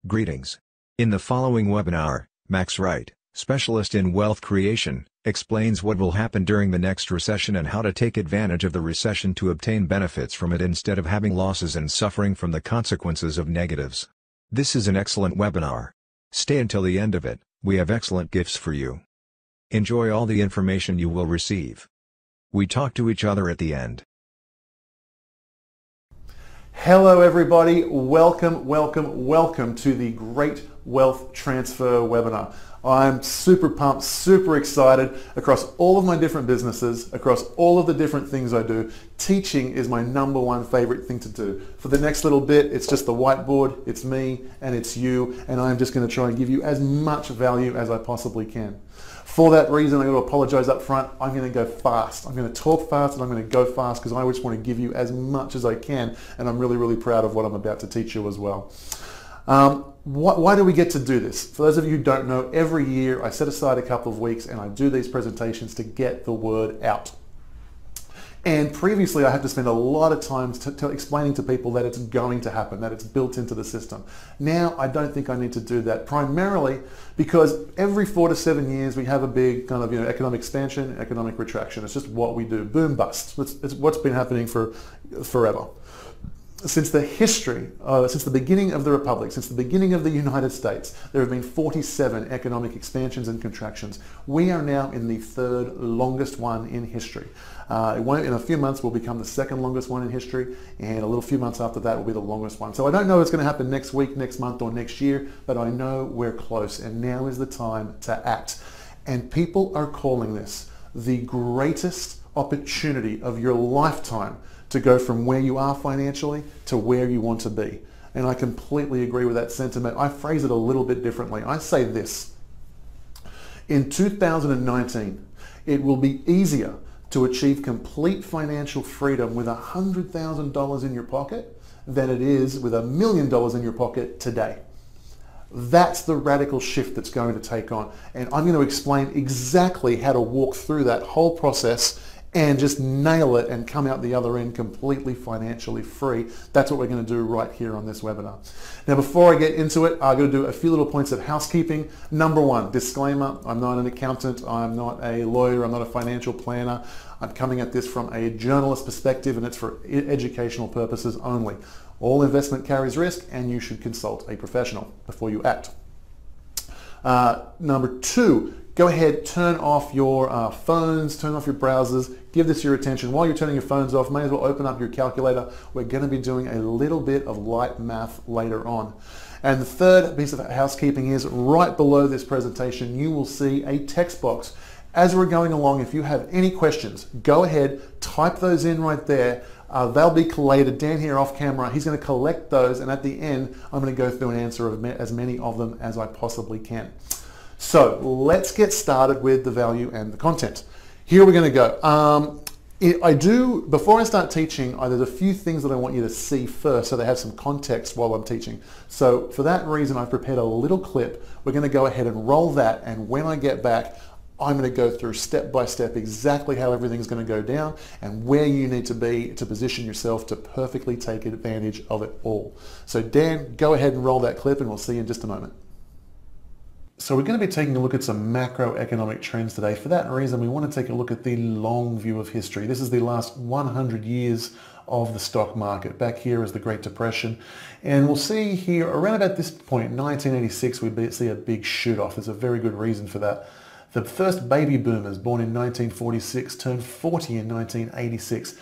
Greetings. In the following webinar, Max Wright, specialist in wealth creation, explains what will happen during the next recession and how to take advantage of the recession to obtain benefits from it instead of having losses and suffering from the consequences of negatives. This is an excellent webinar. Stay until the end of it, we have excellent gifts for you. Enjoy all the information you will receive. We talk to each other at the end. Hello everybody, welcome to the Great Wealth Transfer webinar. I'm super pumped, super excited across all of my different businesses, across all of the different things I do. Teaching is my number one favorite thing to do. For the next little bit, it's just the whiteboard, it's me and it's you, and I'm just going to try and give you as much value as I possibly can. For that reason, I'm going to apologize up front. I'm going to go fast. I'm going to talk fast and I'm going to go fast because I just want to give you as much as I can, and I'm really proud of what I'm about to teach you as well. Why do we get to do this? For those of you who don't know, every year I set aside a couple of weeks and I do these presentations to get the word out. And previously I had to spend a lot of time explaining to people that it's going to happen, that it's built into the system. Now I don't think I need to do that, primarily because every 4 to 7 years we have a big kind of economic expansion, economic retraction. It's just what we do, boom bust. It's what's been happening for forever. Since the beginning of the Republic, since the beginning of the United States, there have been 47 economic expansions and contractions. We are now in the third longest one in history. In a few months will become the second longest one in history, and a little few months after that will be the longest one. So I don't know what's going to happen next week, next month, or next year, but I know we're close, and now is the time to act. And people are calling this the greatest opportunity of your lifetime to go from where you are financially to where you want to be. And I completely agree with that sentiment. I phrase it a little bit differently. I say this: in 2019, it will be easier to achieve complete financial freedom with $100,000 in your pocket than it is with $1 million in your pocket today. That's the radical shift that's going to take on. And I'm going to explain exactly how to walk through that whole process and just nail it and come out the other end completely financially free. That's what we're going to do right here on this webinar. Now, before I get into it, I'm going to do a few little points of housekeeping. Number one, disclaimer: I'm not an accountant, I'm not a lawyer, I'm not a financial planner. I'm coming at this from a journalist perspective, and it's for educational purposes only. All investment carries risk, and you should consult a professional before you act. Number two, go ahead, turn off your phones, turn off your browsers, give this your attention. While you're turning your phones off, may as well open up your calculator. We're going to be doing a little bit of light math later on. And the third piece of housekeeping is right below this presentation, you will see a text box. As we're going along, if you have any questions, go ahead, type those in right there. They'll be collated. Dan here off camera, he's going to collect those, and at the end, I'm going to go through and answer as many of them as I possibly can. So let's get started with the value and the content. Here we're going to go. Before I start teaching, there's a few things that I want you to see first so they have some context while I'm teaching. So for that reason, I've prepared a little clip. We're going to go ahead and roll that, and when I get back, I'm going to go through step by step exactly how everything's going to go down and where you need to be to position yourself to perfectly take advantage of it all. So Dan, go ahead and roll that clip, and we'll see you in just a moment. So we're going to be taking a look at some macroeconomic trends today. For that reason, we want to take a look at the long view of history. This is the last 100 years of the stock market. Back here is the Great Depression. And we'll see here, around about this point, 1986, we see a big shoot off. There's a very good reason for that. The first baby boomers, born in 1946, turned 40 in 1986.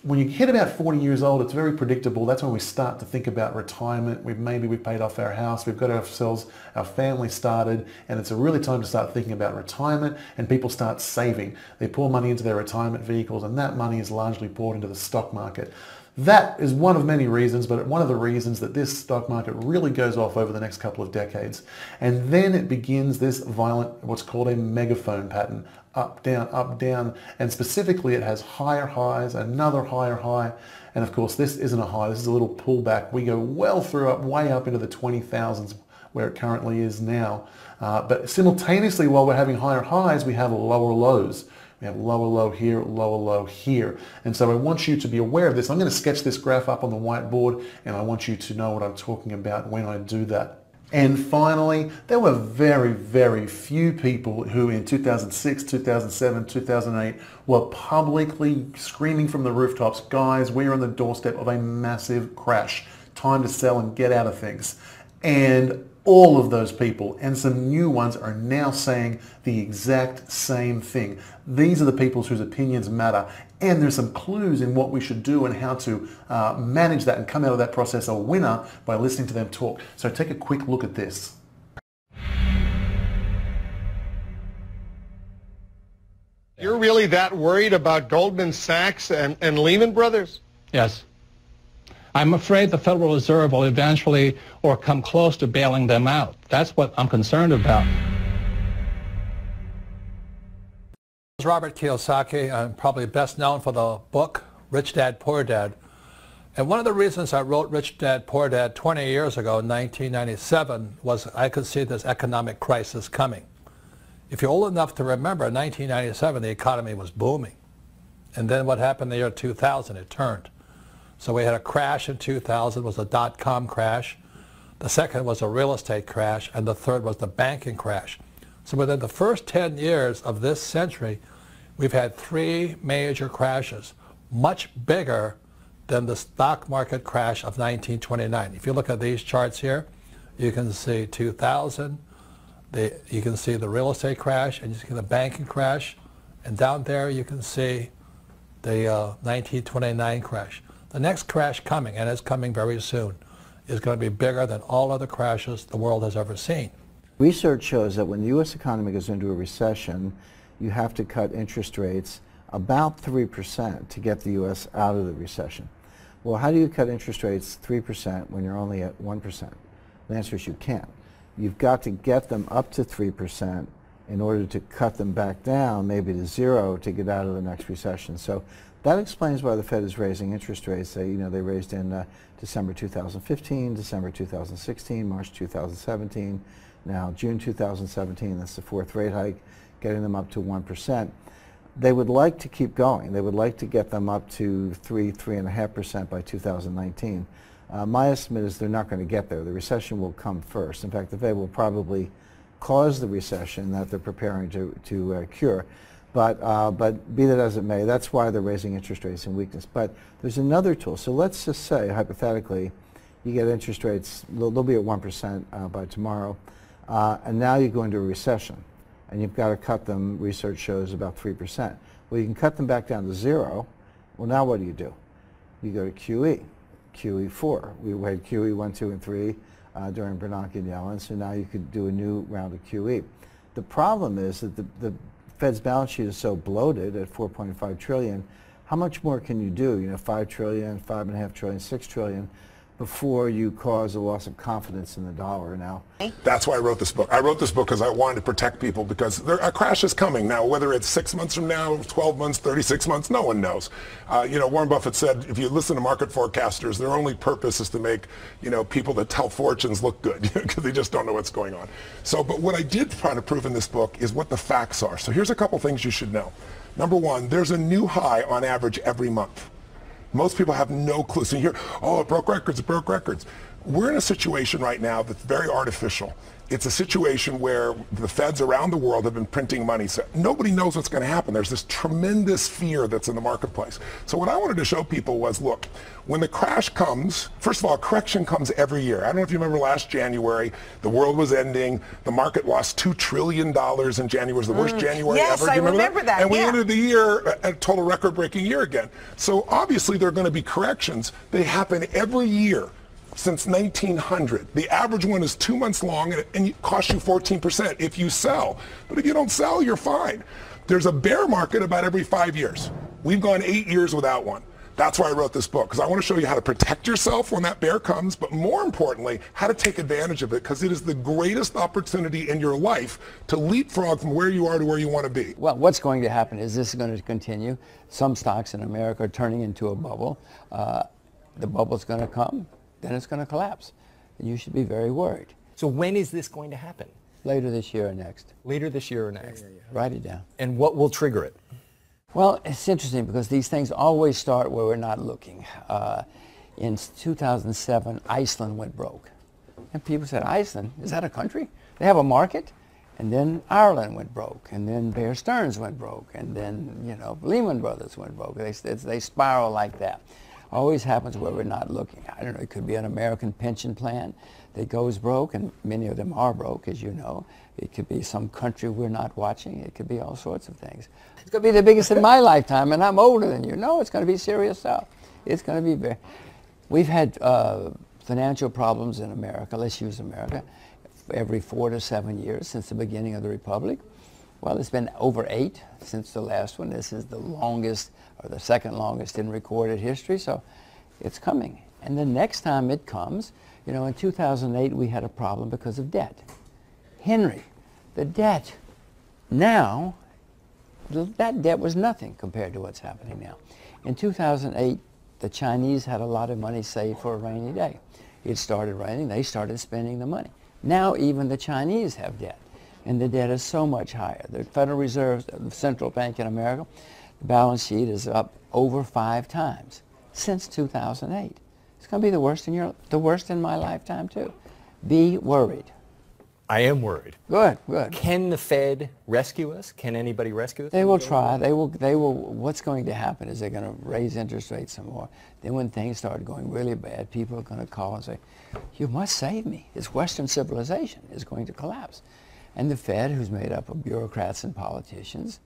When you hit about 40 years old, it's very predictable. That's when we start to think about retirement. Maybe we've paid off our house, we've got ourselves, our family started, and it's a really time to start thinking about retirement, and people start saving. They pour money into their retirement vehicles, and that money is largely poured into the stock market. That is one of many reasons, but one of the reasons that this stock market really goes off over the next couple of decades. And then it begins this violent, what's called a megaphone pattern. Up, down, and specifically it has higher highs, another higher high, and of course this isn't a high, this is a little pullback. We go well through way up into the 20,000s where it currently is now. But simultaneously, while we're having higher highs, we have lower lows. We have lower low here, lower low here. And so I want you to be aware of this. I'm going to sketch this graph up on the whiteboard, and I want you to know what I'm talking about when I do that. And finally, there were very, very few people who in 2006, 2007, 2008 were publicly screaming from the rooftops, guys, we are on the doorstep of a massive crash. Time to sell and get out of things. And all of those people and some new ones are now saying the exact same thing. These are the people whose opinions matter. And there's some clues in what we should do and how to manage that and come out of that process a winner by listening to them talk. So take a quick look at this. You're really that worried about Goldman Sachs and Lehman Brothers? Yes. I'm afraid the Federal Reserve will eventually or come close to bailing them out. That's what I'm concerned about. Robert Kiyosaki. I'm probably best known for the book Rich Dad, Poor Dad. And one of the reasons I wrote Rich Dad, Poor Dad 20 years ago in 1997 was I could see this economic crisis coming. If you're old enough to remember, in 1997 the economy was booming. And then what happened in the year 2000? It turned. So we had a crash in 2000, was a dot-com crash. The second was a real estate crash, and the third was the banking crash. So within the first 10 years of this century, we've had 3 major crashes, much bigger than the stock market crash of 1929. If you look at these charts here, you can see 2000, you can see the real estate crash, and you see the banking crash, and down there you can see the 1929 crash. The next crash coming, and it's coming very soon, is going to be bigger than all other crashes the world has ever seen. Research shows that when the U.S. economy goes into a recession, you have to cut interest rates about 3% to get the U.S. out of the recession. Well, how do you cut interest rates 3% when you're only at 1%? The answer is you can't. You've got to get them up to 3% in order to cut them back down, maybe to 0, to get out of the next recession. So that explains why the Fed is raising interest rates. They raised in December 2015, December 2016, March 2017, now June 2017. That's the 4th rate hike, getting them up to 1%. They would like to keep going. They would like to get them up to 3.5% by 2019. My estimate is they're not going to get there. The recession will come first. In fact, the Fed will probably cause the recession that they're preparing to cure. But be that as it may, that's why they're raising interest rates in weakness. But there's another tool. So let's just say, hypothetically, you get interest rates, they'll be at 1% by tomorrow, and now you go into a recession, and you've got to cut them, research shows, about 3%. Well, you can cut them back down to 0. Well, now what do? You go to QE, QE4. We had QE 1, 2, and 3 during Bernanke and Yellen, so now you could do a new round of QE. The problem is that the Fed's balance sheet is so bloated at $4.5 trillion. How much more can you do? $5 trillion, $5.5 trillion, $6 trillion before you cause a loss of confidence in the dollar now. That's why I wrote this book. I wrote this book because I wanted to protect people, because a crash is coming. Now, whether it's 6 months from now, 12 months, 36 months, no one knows. Warren Buffett said, if you listen to market forecasters, their only purpose is to make, people that tell fortunes look good, because they just don't know what's going on. So, but what I did try to prove in this book is what the facts are. So here's a couple things you should know. Number one, there's a new high on average every month. Most people have no clue. So you hear, oh, it broke records, it broke records. We're in a situation right now that's very artificial. It's a situation where the feds around the world have been printing money. So nobody knows what's going to happen. There's this tremendous fear that's in the marketplace. So what I wanted to show people was, look, when the crash comes, first of all, correction comes every year. I don't know if you remember last January, the world was ending. The market lost $2 trillion in January. It was the worst January ever. Yes, I remember that. And we ended the year at a total record-breaking year again. So obviously there are going to be corrections. They happen every year since 1900. The average one is 2 months long, and it costs you 14% if you sell. But if you don't sell, you're fine. There's a bear market about every 5 years. We've gone 8 years without one. That's why I wrote this book, because I want to show you how to protect yourself when that bear comes, but more importantly, how to take advantage of it, because it is the greatest opportunity in your life to leapfrog from where you are to where you want to be. Well, what's going to happen is this is going to continue. Some stocks in America are turning into a bubble. The bubble's going to come, then it's going to collapse. And you should be very worried. So when is this going to happen? Later this year or next. Later this year or next. Yeah. Write it down. And what will trigger it? Well, it's interesting because these things always start where we're not looking. In 2007, Iceland went broke. And people said, Iceland, is that a country? They have a market? And then Ireland went broke, and then Bear Stearns went broke, and then, you know, Lehman Brothers went broke. They spiral like that. Always happens where we're not looking. I don't know, it could be an American pension plan that goes broke, and many of them are broke, as you know. It could be some country we're not watching. It could be all sorts of things. It's going to be the biggest in my lifetime, and I'm older than you. No, it's going to be serious stuff. It's going to be very... We've had financial problems in America, let's use America, every 4 to 7 years since the beginning of the Republic. Well, it's been over 8 since the last one. This is the longest, or the second longest in recorded history, so it's coming. And the next time it comes, you know, in 2008 we had a problem because of debt. Henry, the debt. Now, that debt was nothing compared to what's happening now. In 2008, the Chinese had a lot of money saved for a rainy day. It started raining, they started spending the money. Now even the Chinese have debt, and the debt is so much higher. The Federal Reserve, the central bank in America, the balance sheet is up over 5 times since 2008. It's going to be the worst in my lifetime too. Be worried. I am worried. Good, good. Can the Fed rescue us? Can anybody rescue us? They will try. They will. What's going to happen is they're going to raise interest rates some more. Then when things start going really bad, people are going to call and say, you must save me. This Western civilization is going to collapse. And the Fed, who's made up of bureaucrats and politicians,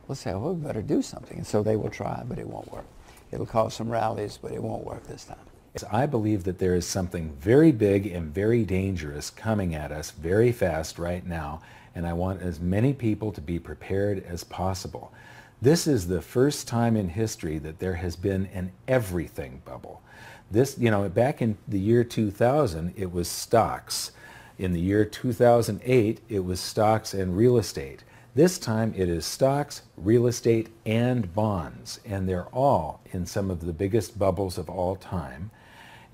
will say, well, we better do something. And so they will try, but it won't work. It'll cause some rallies, but it won't work this time. I believe that there is something very big and very dangerous coming at us very fast right now, and I want as many people to be prepared as possible. This is the first time in history that there has been an everything bubble. This, you know, back in the year 2000, it was stocks. In the year 2008, it was stocks and real estate. This time it is stocks, real estate, and bonds, and they're all in some of the biggest bubbles of all time.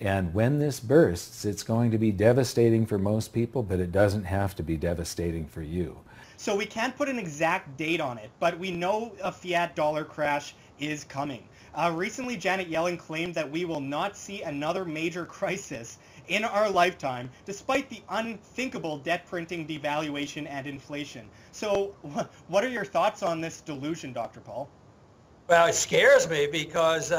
And when this bursts, it's going to be devastating for most people, but it doesn't have to be devastating for you. So we can't put an exact date on it, but we know a fiat dollar crash is coming. Recently, Janet Yellen claimed that we will not see another major crisis in our lifetime, despite the unthinkable debt printing, devaluation, and inflation. So what are your thoughts on this delusion, Dr. Paul? Well, it scares me because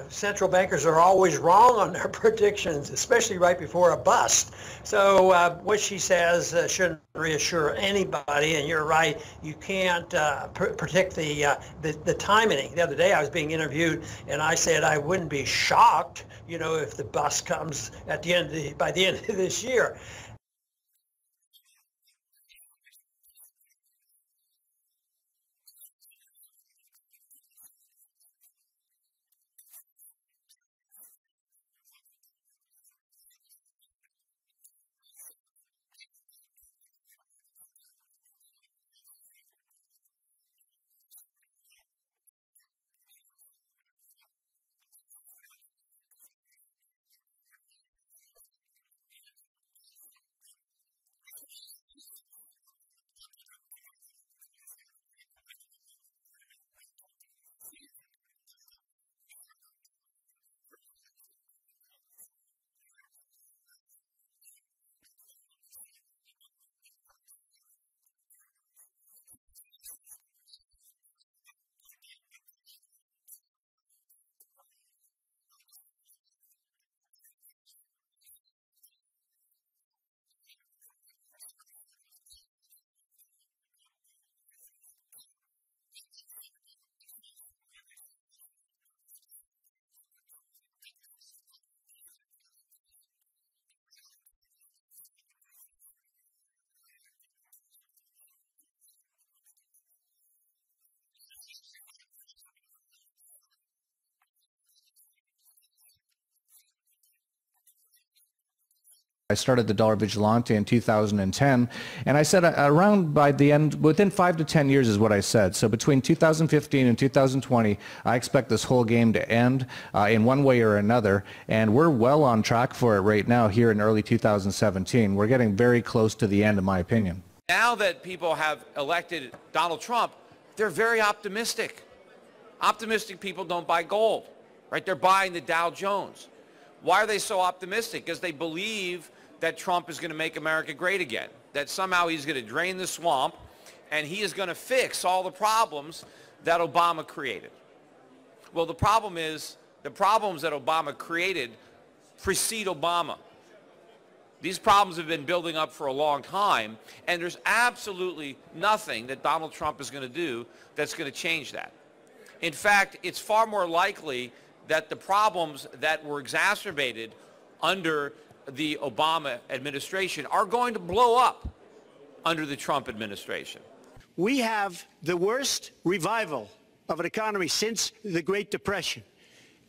central bankers are always wrong on their predictions, especially right before a bust. So what she says shouldn't reassure anybody, and you're right, you can't predict the timing. The other day I was being interviewed, and I said I wouldn't be shocked, you know, if the bust comes at the end by the end of this year. I started the Dollar Vigilante in 2010, and I said around by the end, within 5 to 10 years is what I said. So between 2015 and 2020, I expect this whole game to end in one way or another, and we're well on track for it right now here in early 2017. We're getting very close to the end, in my opinion. Now that people have elected Donald Trump, they're very optimistic. Optimistic people don't buy gold, right? They're buying the Dow Jones. Why are they so optimistic? Because they believe that Trump is going to make America great again, that somehow he's going to drain the swamp and he is going to fix all the problems that Obama created. Well, the problem is the problems that Obama created precede Obama. These problems have been building up for a long time, and there's absolutely nothing that Donald Trump is going to do that's going to change that. In fact, it's far more likely that the problems that were exacerbated under the Obama administration are going to blow up under the Trump administration. We have the worst revival of an economy since the Great Depression.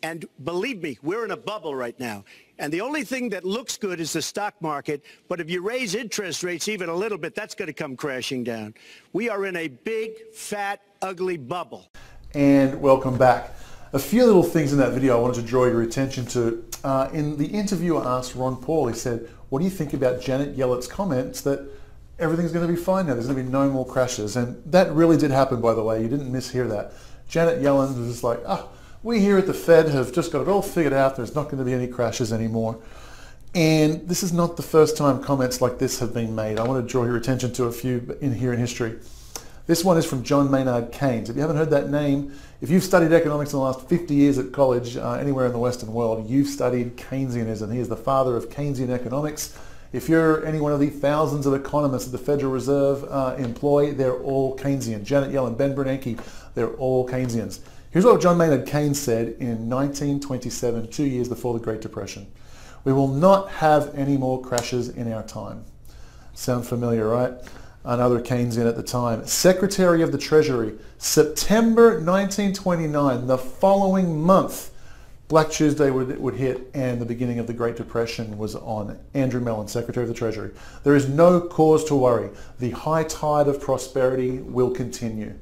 And believe me, we're in a bubble right now. And the only thing that looks good is the stock market. But if you raise interest rates even a little bit, that's going to come crashing down. We are in a big, fat, ugly bubble. And welcome back. A few little things in that video I wanted to draw your attention to. In the interview, I asked Ron Paul, he said, what do you think about Janet Yellen's comments that everything's going to be fine now, there's going to be no more crashes? And that really did happen, by the way. You didn't mishear that. Janet Yellen was just like, we here at the Fed have just got it all figured out. There's not going to be any crashes anymore. And this is not the first time comments like this have been made. I want to draw your attention to a few in here in history. This one is from John Maynard Keynes. If you haven't heard that name, if you've studied economics in the last 50 years at college, anywhere in the Western world, you've studied Keynesianism. He is the father of Keynesian economics. If you're any one of the thousands of economists that the Federal Reserve employ, they're all Keynesian. Janet Yellen, Ben Bernanke, they're all Keynesians. Here's what John Maynard Keynes said in 1927, 2 years before the Great Depression. We will not have any more crashes in our time. Sound familiar, right? Another Keynesian at the time. Secretary of the Treasury, September 1929, the following month, Black Tuesday would hit and the beginning of the Great Depression was on. Andrew Mellon, Secretary of the Treasury. There is no cause to worry. The high tide of prosperity will continue.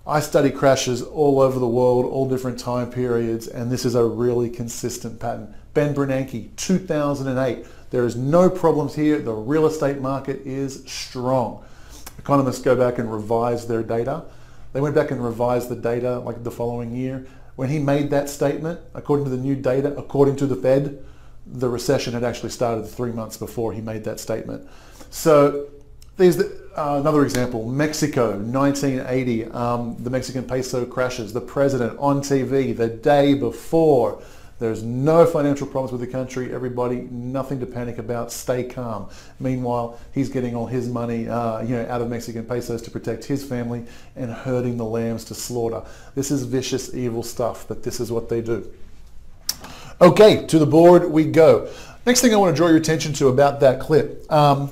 I study crashes all over the world, all different time periods, and this is a really consistent pattern. Ben Bernanke, 2008. There is no problems here. The real estate market is strong. Economists go back and revise their data. They went back and revised the data like the following year. When he made that statement, according to the new data, according to the Fed, the recession had actually started 3 months before he made that statement. So there's another example, Mexico, 1980, the Mexican peso crashes. The president on TV the day before. There's no financial problems with the country. Everybody, nothing to panic about. Stay calm. Meanwhile, he's getting all his money, out of Mexican pesos to protect his family and herding the lambs to slaughter. This is vicious, evil stuff, but this is what they do. Okay, to the board we go. Next thing I want to draw your attention to about that clip.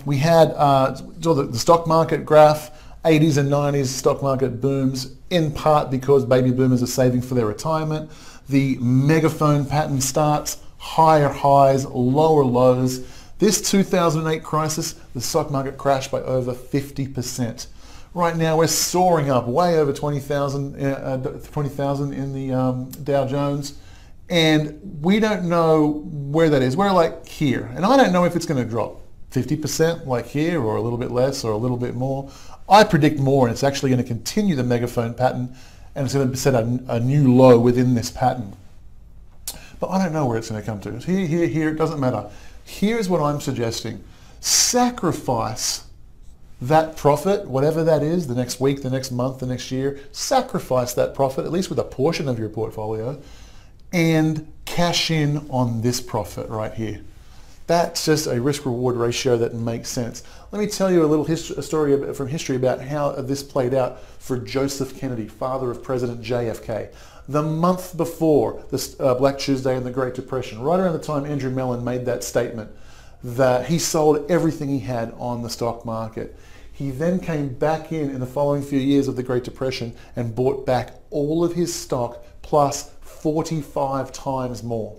We had the stock market graph, 80s and 90s stock market booms, in part because baby boomers are saving for their retirement. The megaphone pattern starts, higher highs, lower lows. This 2008 crisis, the stock market crashed by over 50%. Right now we're soaring up way over 20,000 in the Dow Jones. And we don't know where that is. We're like here. And I don't know if it's going to drop 50% like here or a little bit less or a little bit more. I predict more, and it's actually going to continue the megaphone pattern, and it's going to set a new low within this pattern. But I don't know where it's going to come to. Here, it doesn't matter. Here's what I'm suggesting. Sacrifice that profit, whatever that is, the next week, the next month, the next year, sacrifice that profit, at least with a portion of your portfolio, and cash in on this profit right here. That's just a risk-reward ratio that makes sense. Let me tell you a story from history about how this played out for Joseph Kennedy, father of President JFK. The month before the Black Tuesday and the Great Depression, right around the time Andrew Mellon made that statement, that he sold everything he had on the stock market. He then came back in the following few years of the Great Depression and bought back all of his stock plus 45 times more.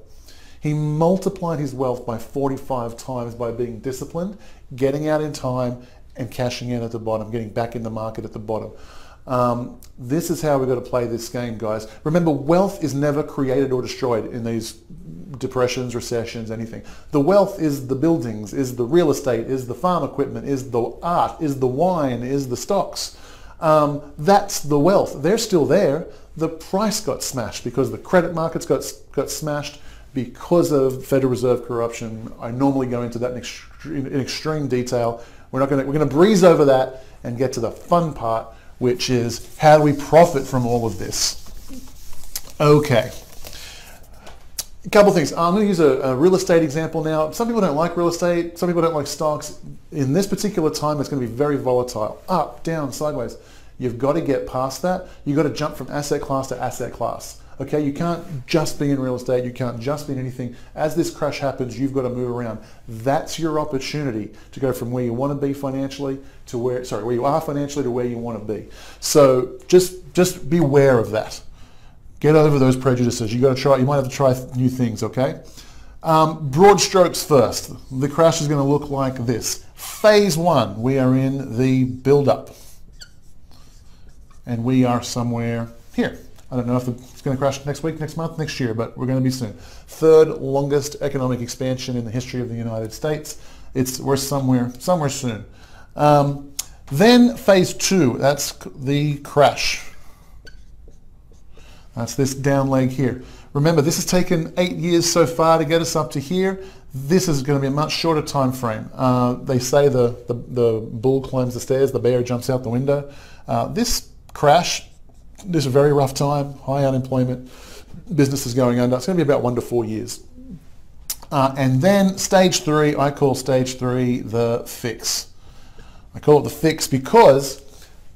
He multiplied his wealth by 45 times by being disciplined, getting out in time, and cashing in at the bottom, getting back in the market at the bottom. This is how we've got to play this game, guys. Remember, wealth is never created or destroyed in these depressions, recessions, anything. The wealth is the buildings, is the real estate, is the farm equipment, is the art, is the wine, is the stocks. That's the wealth. They're still there. The price got smashed because the credit markets got smashed. because of Federal Reserve corruption. I normally go into that in extreme detail. We're going to breeze over that and get to the fun part, which is how do we profit from all of this? Okay. A couple things. I'm going to use a real estate example now. Some people don't like real estate. Some people don't like stocks. In this particular time, it's going to be very volatile. Up, down, sideways. You've got to get past that. You've got to jump from asset class to asset class. Okay, you can't just be in real estate. You can't just be in anything. As this crash happens, you've got to move around. That's your opportunity to go from where you want to be financially to where you are financially to where you want to be. So just be aware of that. Get over those prejudices. You might have to try new things, okay? Broad strokes first. The crash is going to look like this. Phase 1, we are in the build-up. And we are somewhere here. I don't know if it's going to crash next week, next month, next year, but we're going to be soon. Third longest economic expansion in the history of the United States. We're somewhere soon. Then phase 2, that's the crash. That's this down leg here. Remember, this has taken 8 years so far to get us up to here. This is going to be a much shorter time frame. They say the bull climbs the stairs, the bear jumps out the window. This crash, this is a very rough time, high unemployment, businesses going under. It's going to be about 1 to 4 years. And then stage 3, I call stage 3 the fix. I call it the fix because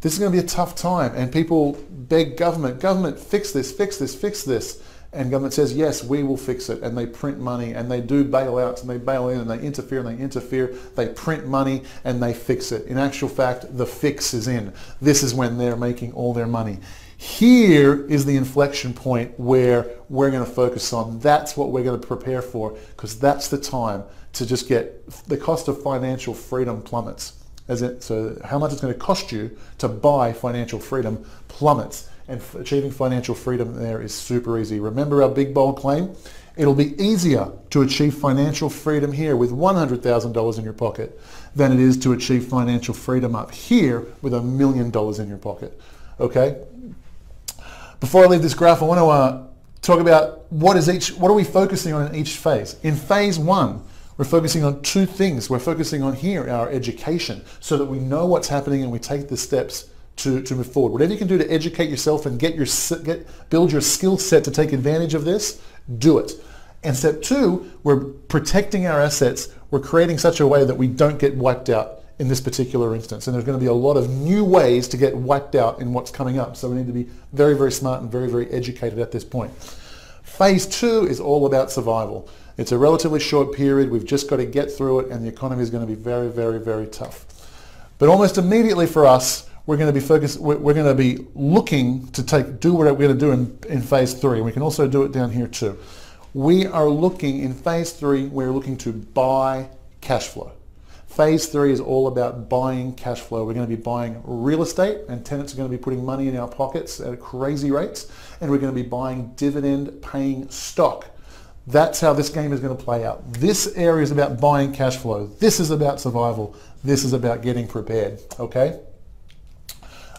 this is going to be a tough time, and people beg government, fix this, fix this, fix this. And government says, yes, we will fix it. And they print money, and they do bailouts, and they bail in, and they interfere, and they interfere. They print money, and they fix it. In actual fact, the fix is in. This is when they're making all their money. Here is the inflection point where we're going to focus on. That's what we're going to prepare for, because that's the time to just get the cost of financial freedom plummets. So how much it's going to cost you to buy financial freedom plummets. And achieving financial freedom there is super easy. Remember our big bold claim? It'll be easier to achieve financial freedom here with $100,000 in your pocket than it is to achieve financial freedom up here with $1 million in your pocket. Okay? Before I leave this graph, I want to talk about what are we focusing on in each phase. In phase 1, we're focusing on 2 things. We're focusing on here, our education, so that we know what's happening and we take the steps to move forward. Whatever you can do to educate yourself and build your skill set to take advantage of this, do it. And step 2, we're protecting our assets. We're creating such a way that we don't get wiped out in this particular instance. And there's going to be a lot of new ways to get wiped out in what's coming up. So we need to be very, very smart and very, very educated at this point. Phase 2 is all about survival. It's a relatively short period. We've just got to get through it, and the economy is going to be very, very, very tough. But almost immediately for us, we're going to be focused. We're going to be looking to do what we're going to do in phase 3. We can also do it down here too. We are looking in phase 3. We're looking to buy cash flow. Phase 3 is all about buying cash flow. We're going to be buying real estate, and tenants are going to be putting money in our pockets at crazy rates, and we're going to be buying dividend-paying stock. That's how this game is going to play out. This area is about buying cash flow. This is about survival. This is about getting prepared. Okay?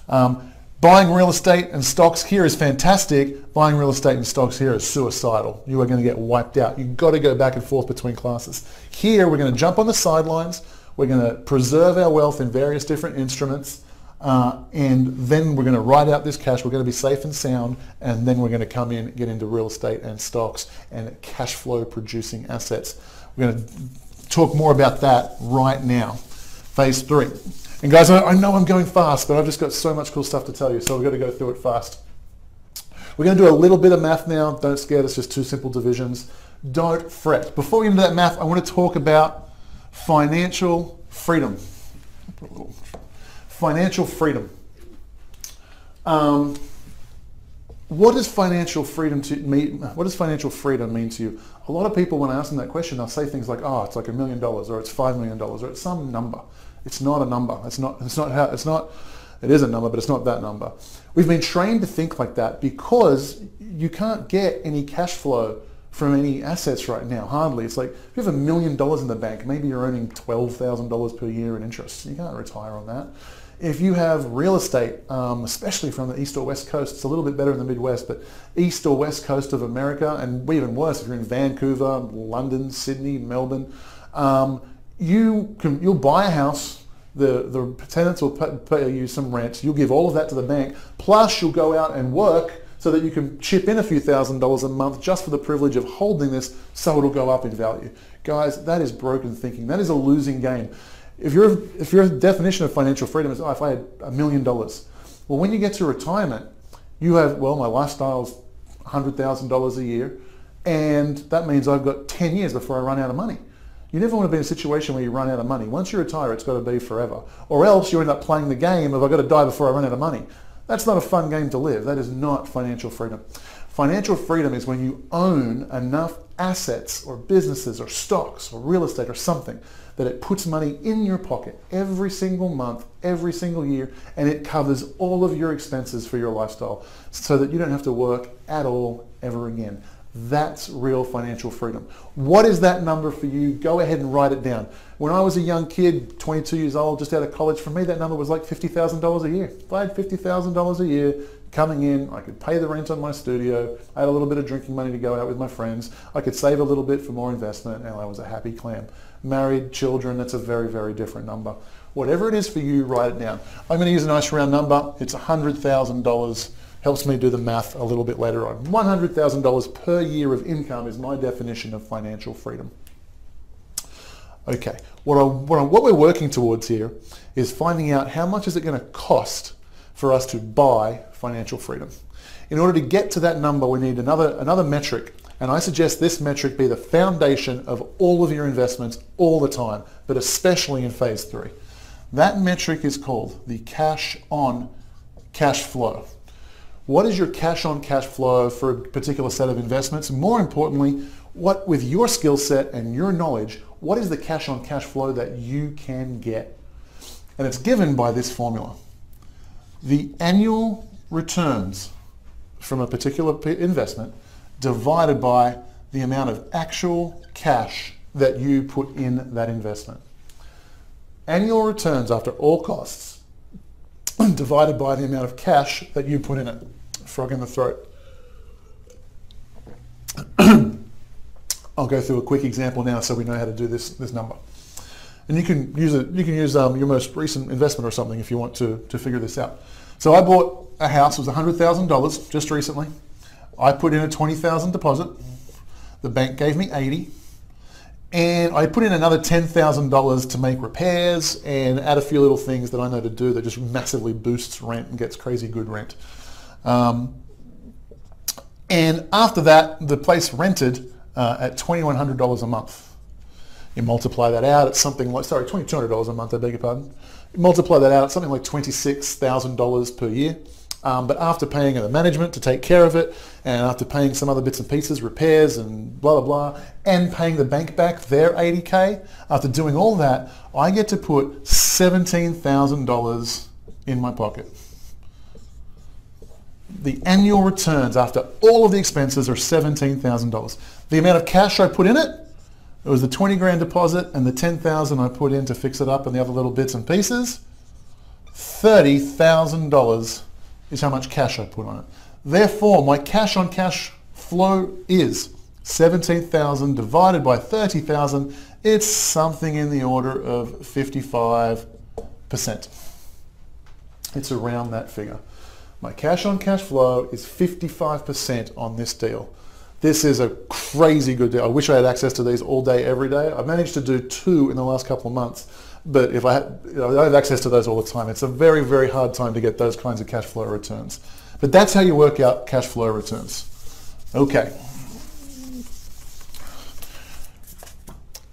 Buying real estate and stocks here is fantastic. Buying real estate and stocks here is suicidal. You are going to get wiped out. You've got to go back and forth between classes. Here, we're going to jump on the sidelines. We're going to preserve our wealth in various different instruments. And then we're going to write out this cash. We're going to be safe and sound. And then we're going to come in, get into real estate and stocks and cash flow producing assets. We're going to talk more about that right now. Phase 3. And guys, I know I'm going fast, but I've just got so much cool stuff to tell you, so we've got to go through it fast. We're going to do a little bit of math now. Don't scare us, just 2 simple divisions. Don't fret. Before we get into that math, I want to talk about financial freedom. Financial freedom. What does financial freedom mean? What does financial freedom mean to you? A lot of people, when I ask them that question, they'll say things like, "Oh, it's like $1 million, or it's $5 million, or it's some number." It's not a number. It is a number, but it's not that number. We've been trained to think like that because you can't get any cash flow from any assets right now, hardly. It's like if you have $1 million in the bank, maybe you're earning $12,000 per year in interest. You can't retire on that. If you have real estate, especially from the east or west coast, it's a little bit better in the Midwest, but east or west coast of America, and even worse if you're in Vancouver, London, Sydney, Melbourne, you'll buy a house, the tenants will pay you some rent, you'll give all of that to the bank, plus you'll go out and work so that you can chip in a few $1,000s a month just for the privilege of holding this so it'll go up in value. Guys, that is broken thinking. That is a losing game. If your definition of financial freedom is, oh, if I had $1 million, well, when you get to retirement, you have, well, my lifestyle's $100,000 a year, and that means I've got 10 years before I run out of money. You never want to be in a situation where you run out of money. Once you retire, it's got to be forever. Or else you end up playing the game of I've got to die before I run out of money. That's not a fun game to live. That is not financial freedom. Financial freedom is when you own enough assets or businesses or stocks or real estate or something that it puts money in your pocket every single month, every single year, and it covers all of your expenses for your lifestyle so that you don't have to work at all ever again. That's real financial freedom. What is that number for you? Go ahead and write it down. When I was a young kid, 22 years old, just out of college, for me that number was like $50,000 a year. If I had $50,000 a year coming in, I could pay the rent on my studio, I had a little bit of drinking money to go out with my friends, I could save a little bit for more investment, and I was a happy clam. Married, children, that's a very, very different number. Whatever it is for you, write it down. I'm going to use a nice round number. It's $100,000. Helps me do the math a little bit later on. $100,000 per year of income is my definition of financial freedom. Okay, what we're working towards here is finding out how much is it going to cost for us to buy financial freedom. In order to get to that number, we need another metric, and I suggest this metric be the foundation of all of your investments all the time, but especially in phase 3. That metric is called the cash on cash flow. What is your cash on cash flow for a particular set of investments? More importantly, what with your skill set and your knowledge, what is the cash on cash flow that you can get? And it's given by this formula. The annual returns from a particular investment divided by the amount of actual cash that you put in that investment. Annual returns after all costs divided by the amount of cash that you put in it. Frog in the throat. I'll go through a quick example now so we know how to do this number. And you can use your most recent investment or something if you want to figure this out. So I bought a house, it was $100,000 just recently. I put in a $20,000 deposit. The bank gave me $80,000. And I put in another $10,000 to make repairs and add a few little things that I know to do that just massively boosts rent and gets crazy good rent. And after that, the place rented at $2,100 a month. You multiply that out, it's something like, sorry, $2,200 a month, I beg your pardon. You multiply that out, it's something like $26,000 per year. But after paying the management to take care of it, and after paying some other bits and pieces, repairs and blah, blah, blah, and paying the bank back their $80K, after doing all that, I get to put $17,000 in my pocket. The annual returns after all of the expenses are $17,000. The amount of cash I put in it was the 20 grand deposit and the 10,000 I put in to fix it up and the other little bits and pieces. $30,000 is how much cash I put on it. Therefore, my cash on cash flow is 17,000 divided by 30,000. It's something in the order of 55%. It's around that figure. My cash on cash flow is 55% on this deal. This is a crazy good deal. I wish I had access to these all day, every day. I've managed to do 2 in the last couple of months, but if I have access to those all the time. It's a very, very hard time to get those kinds of cash flow returns. But that's how you work out cash flow returns. Okay.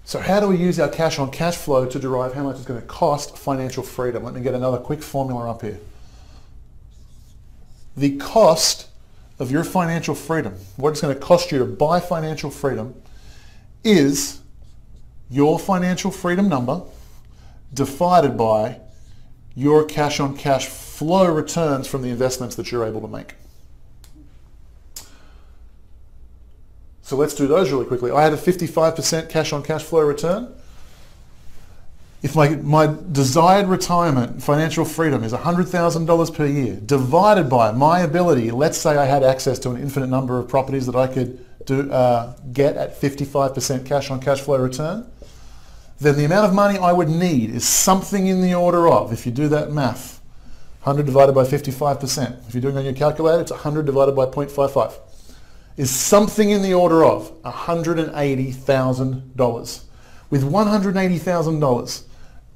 So how do we use our cash on cash flow to derive how much it's going to cost financial freedom? Let me get another quick formula up here. The cost of your financial freedom, what it's going to cost you to buy financial freedom, is your financial freedom number divided by your cash on cash flow returns from the investments that you're able to make. So let's do those really quickly. I had a 55% cash on cash flow return. If my desired retirement, financial freedom, is $100,000 per year, divided by my ability, let's say I had access to an infinite number of properties that I could get at 55% cash on cash flow return, then the amount of money I would need is something in the order of, if you do that math, 100 divided by 55%. If you're doing it on your calculator, it's 100 divided by 0.55. Is something in the order of $180,000. With $180,000,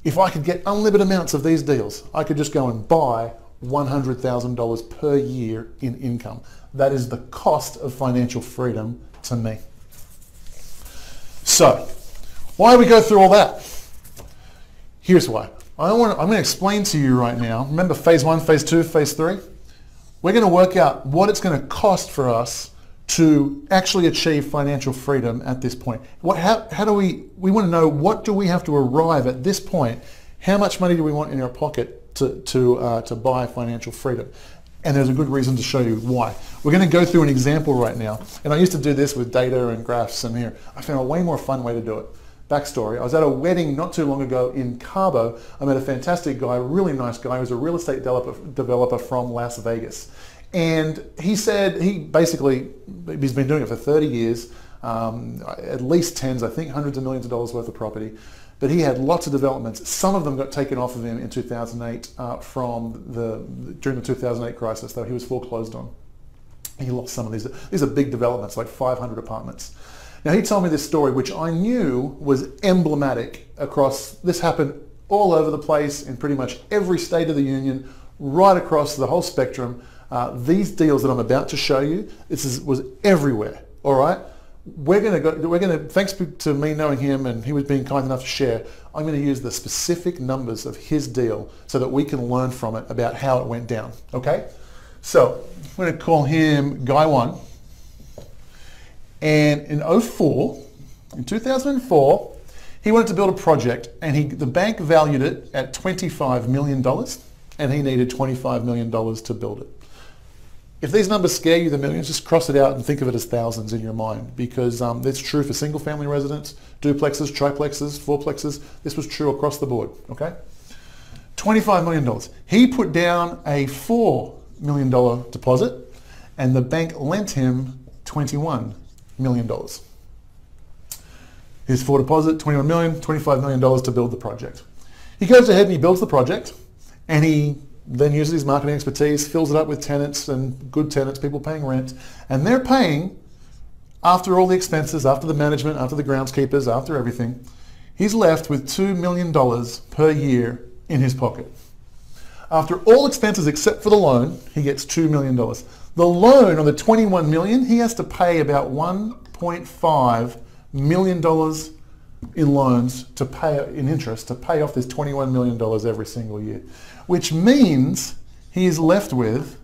if I could get unlimited amounts of these deals, I could just go and buy $100,000 per year in income. That is the cost of financial freedom to me. So, why do we go through all that? Here's why. I'm going to explain to you right now. Remember phase 1, phase 2, phase 3? We're going to work out what it's going to cost for us to actually achieve financial freedom at this point. How do we want to know, what do we have to arrive at this point? How much money do we want in our pocket to buy financial freedom? And there's a good reason to show you why. We're going to go through an example right now. And I used to do this with data and graphs in here. I found a way more fun way to do it. Backstory, I was at a wedding not too long ago in Cabo. I met a fantastic guy, a really nice guy. He was a real estate developer from Las Vegas. And he said he's been doing it for 30 years, at least tens, I think hundreds of millions of dollars worth of property. But he had lots of developments. Some of them got taken off of him in 2008 during the 2008 crisis, though he was foreclosed on. He lost some of these. These are big developments, like 500 apartments. Now he told me this story, which I knew was emblematic across, this happened all over the place in pretty much every state of the union, right across the whole spectrum. These deals that I'm about to show you, was everywhere, all right? Thanks to me knowing him and he was being kind enough to share, I'm going to use the specific numbers of his deal so that we can learn from it about how it went down, okay? So I'm going to call him Guy 1. And in 2004, he wanted to build a project and the bank valued it at $25 million and he needed $25 million to build it. If these numbers scare you, the millions, just cross it out and think of it as thousands in your mind, because that's true for single family residents, duplexes, triplexes, fourplexes. This was true across the board, okay? $25 million. He put down a $4 million deposit and the bank lent him $21 million. His 4 deposit, $21 million, $25 million to build the project. He goes ahead and he builds the project and he then uses his marketing expertise, fills it up with tenants and good tenants, people paying rent, and they're paying, after all the expenses, after the management, after the groundskeepers, after everything, he's left with $2 million per year in his pocket. After all expenses except for the loan, he gets $2 million. The loan on the $21 million, he has to pay about $1.5 million in loans to pay in interest to pay off this $21 million every single year, which means he is left with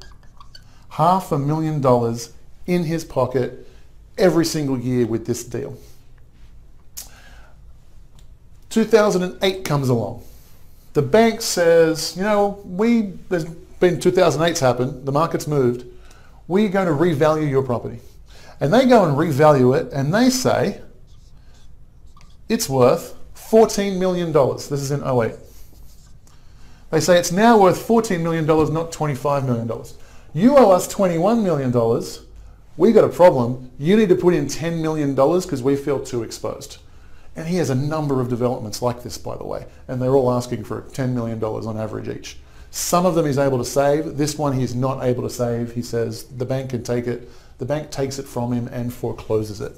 $500,000 in his pocket every single year with this deal. 2008 comes along. The bank says, you know, there's been 2008's happened, the market's moved, we're going to revalue your property. And they go and revalue it and they say it's worth $14 million. This is in 08. They say it's now worth $14 million, not $25 million. You owe us $21 million. We got a problem. You need to put in $10 million because we feel too exposed. And he has a number of developments like this, by the way, and they're all asking for $10 million on average each. Some of them he's able to save. This one he's not able to save. He says the bank can take it. The bank takes it from him and forecloses it.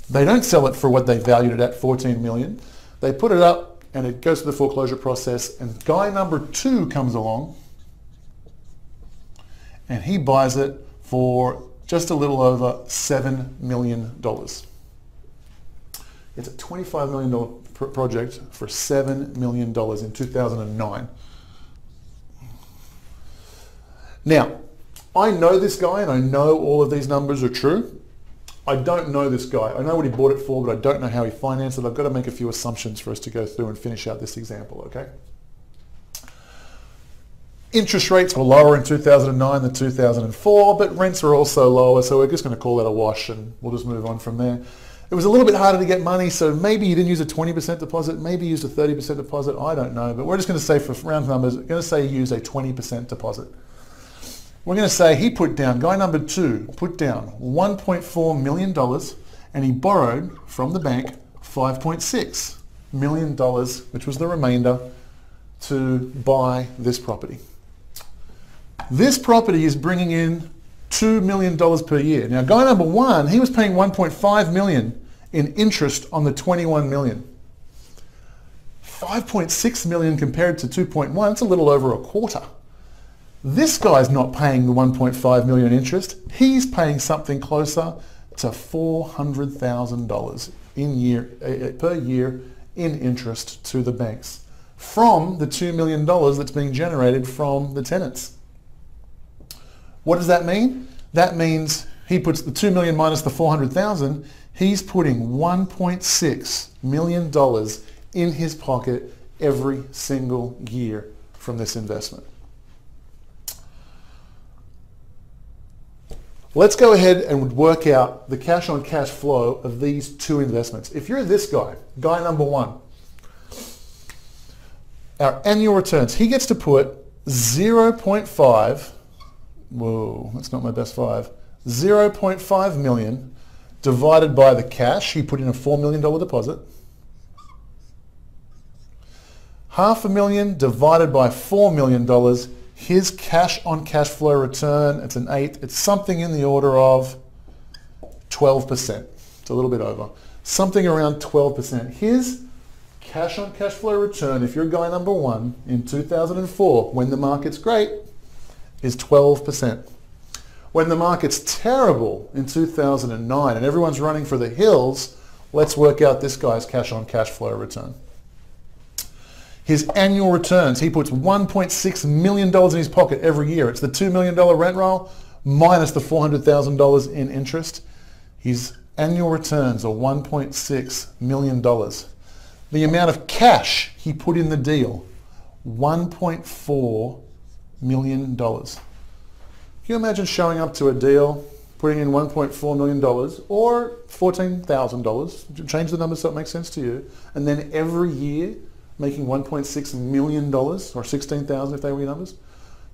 They don't sell it for what they valued it at, $14 million. They put it up and it goes through the foreclosure process, and guy number 2 comes along and he buys it for just a little over $7 million. It's a $25 million project for $7 million in 2009. Now, I know this guy and I know all of these numbers are true. I don't know this guy. I know what he bought it for, but I don't know how he financed it. I've got to make a few assumptions for us to go through and finish out this example, okay? Interest rates were lower in 2009 than 2004, but rents were also lower, so we're just going to call that a wash and we'll just move on from there. It was a little bit harder to get money, so maybe you didn't use a 20% deposit, maybe you used a 30% deposit, I don't know, but we're just going to say for round numbers, we're going to say use a 20% deposit. We're going to say he put down, guy number 2, put down $1.4 million and he borrowed from the bank $5.6 million, which was the remainder, to buy this property. This property is bringing in $2 million per year. Now, guy number 1, he was paying $1.5 million in interest on the $21 million. $5.6 million compared to $2.1, it's a little over a quarter. This guy's not paying the $1.5 million in interest. He's paying something closer to $400,000 per year in interest to the banks from the $2 million that's being generated from the tenants. What does that mean? That means he puts the $2 million minus the $400,000, he's putting $1.6 million in his pocket every single year from this investment. Let's go ahead and work out the cash on cash flow of these two investments. If you're this guy, guy number 1, our annual returns, he gets to put 0.5, whoa, that's not my best 5, 0.5 million divided by the cash. He put in a $4 million deposit. $500,000 divided by $4 million. His cash on cash flow return, it's an 8. It's something in the order of 12%. It's a little bit over. Something around 12%. His cash on cash flow return, if you're guy number 1 in 2004, when the market's great, is 12%. When the market's terrible in 2009 and everyone's running for the hills, let's work out this guy's cash on cash flow return. His annual returns, he puts $1.6 million in his pocket every year. It's the $2 million rent roll minus the $400,000 in interest. His annual returns are $1.6 million. The amount of cash he put in the deal, $1.4 million. Can you imagine showing up to a deal, putting in $1.4 million or $14,000, change the number so it makes sense to you, and then every year making $1.6 million, or $16,000 if they were your numbers?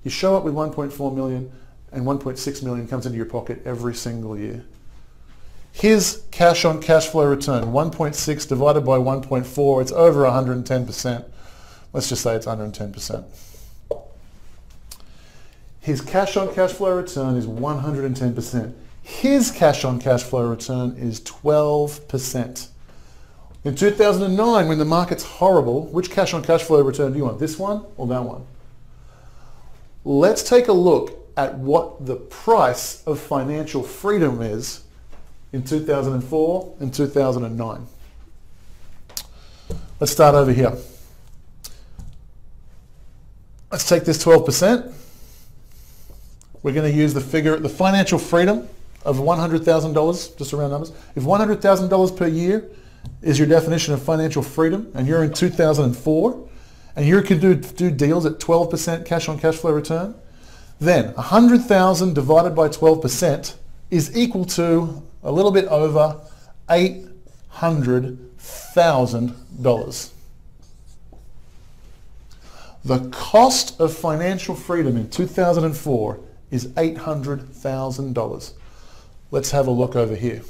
You show up with $1.4 million and $1.6 million comes into your pocket every single year. His cash on cash flow return, 1.6 divided by 1.4, it's over 110%. Let's just say it's 110%. His cash on cash flow return is 110%. His cash on cash flow return is 12%. In 2009, when the market's horrible, which cash on cash flow return do you want? This one or that one? Let's take a look at what the price of financial freedom is in 2004 and 2009. Let's start over here. Let's take this 12%. We're going to use the figure, the financial freedom of $100,000, just around numbers. If $100,000 per year is your definition of financial freedom, and you're in 2004, and you can do deals at 12% cash on cash flow return, then 100,000 divided by 12% is equal to a little bit over $800,000. The cost of financial freedom in 2004 is $800,000. Let's have a look over here.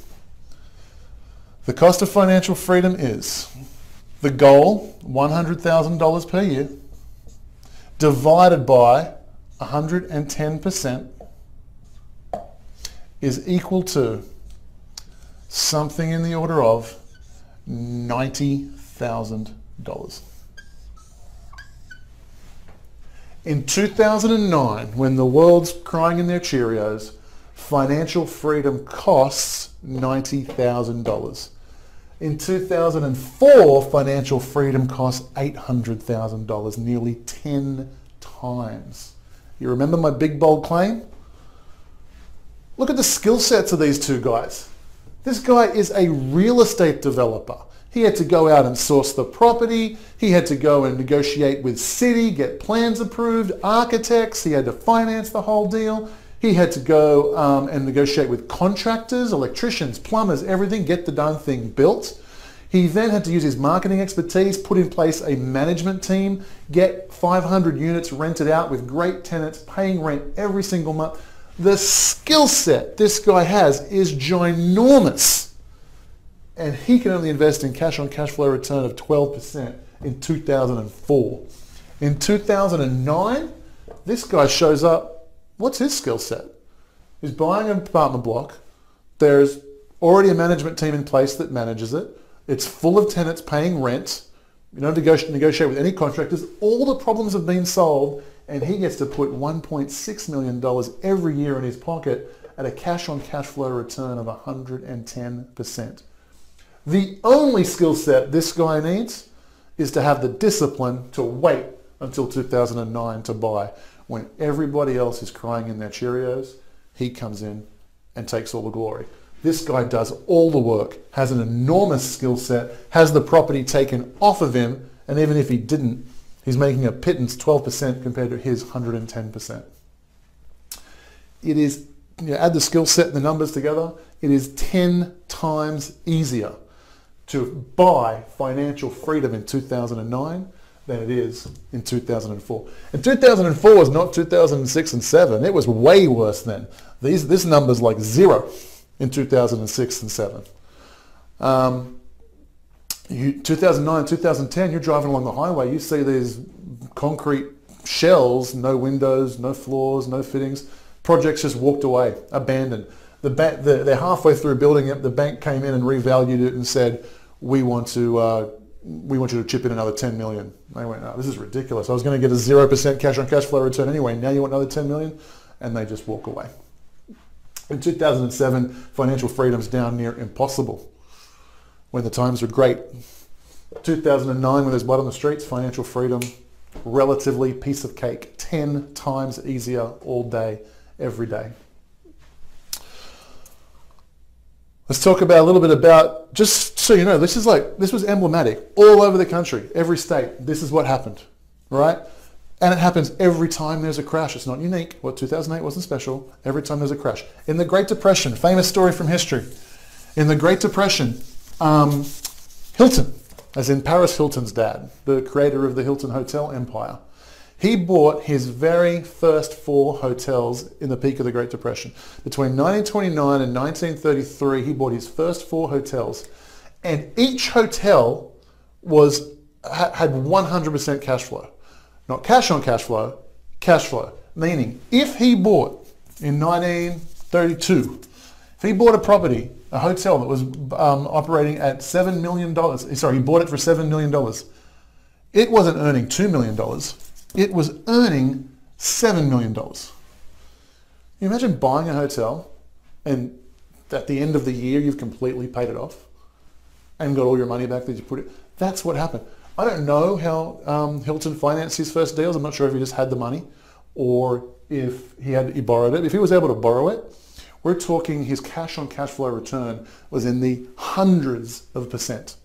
The cost of financial freedom is the goal, $100,000 per year, divided by 110% is equal to something in the order of $90,000. In 2009, when the world's crying in their Cheerios, financial freedom costs $90,000. In 2004, financial freedom cost $800,000, nearly 10 times. You remember my big bold claim? Look at the skill sets of these two guys. This guy is a real estate developer. He had to go out and source the property. He had to go and negotiate with city, get plans approved, architects. He had to finance the whole deal. He had to go and negotiate with contractors, electricians, plumbers, everything, get the darn thing built. He then had to use his marketing expertise, put in place a management team, get 500 units rented out with great tenants, paying rent every single month. The skill set this guy has is ginormous. And he can only invest in cash on cash flow return of 12% in 2004. In 2009, this guy shows up. What's his skill set? He's buying an apartment block. There's already a management team in place that manages it. It's full of tenants paying rent. You don't negotiate with any contractors. All the problems have been solved, and he gets to put $1.6 million every year in his pocket at a cash on cash flow return of 110%. The only skill set this guy needs is to have the discipline to wait until 2009 to buy. When everybody else is crying in their Cheerios, he comes in and takes all the glory. This guy does all the work, has an enormous skill set, has the property taken off of him, and even if he didn't, he's making a pittance 12% compared to his 110%. It is, add the skill set and the numbers together, it is 10 times easier to buy financial freedom in 2009 than it is in 2004. And 2004 was not 2006 and 7. It was way worse then. This number's like 0 in 2006 and 7. 2009, 2010, you're driving along the highway, you see these concrete shells, no windows, no floors, no fittings. Projects just walked away, abandoned. They're halfway through building it. The bank came in and revalued it and said, we want you to chip in another 10 million. They went, no, this is ridiculous. I was going to get a 0% cash on cash flow return anyway. Now you want another 10 million? And they just walk away. In 2007, financial freedom's down near impossible when the times are great. 2009, when there's blood on the streets, financial freedom, relatively piece of cake. 10 times easier all day, every day. Let's talk about a little bit about, just so you know, this was emblematic all over the country, every state. This is what happened, right? And it happens every time there's a crash. It's not unique. What 2008 wasn't special. Every time there's a crash. In the Great Depression, famous story from history. In the Great Depression, Hilton, as in Paris Hilton's dad, the creator of the Hilton Hotel empire, he bought his very first 4 hotels in the peak of the Great Depression. Between 1929 and 1933, he bought his first 4 hotels, and each hotel had 100% cash flow. Not cash on cash flow, cash flow. Meaning, if he bought in 1932, if he bought a property, a hotel that was operating at $7 million, sorry, he bought it for $7 million, it wasn't earning $2 million. It was earning $7 million. Can you imagine buying a hotel and at the end of the year you've completely paid it off and got all your money back that you put it? That's what happened. I don't know how Hilton financed his first deals. I'm not sure if he just had the money or if he borrowed it. If he was able to borrow it, we're talking his cash on cash flow return was in the hundreds of percent.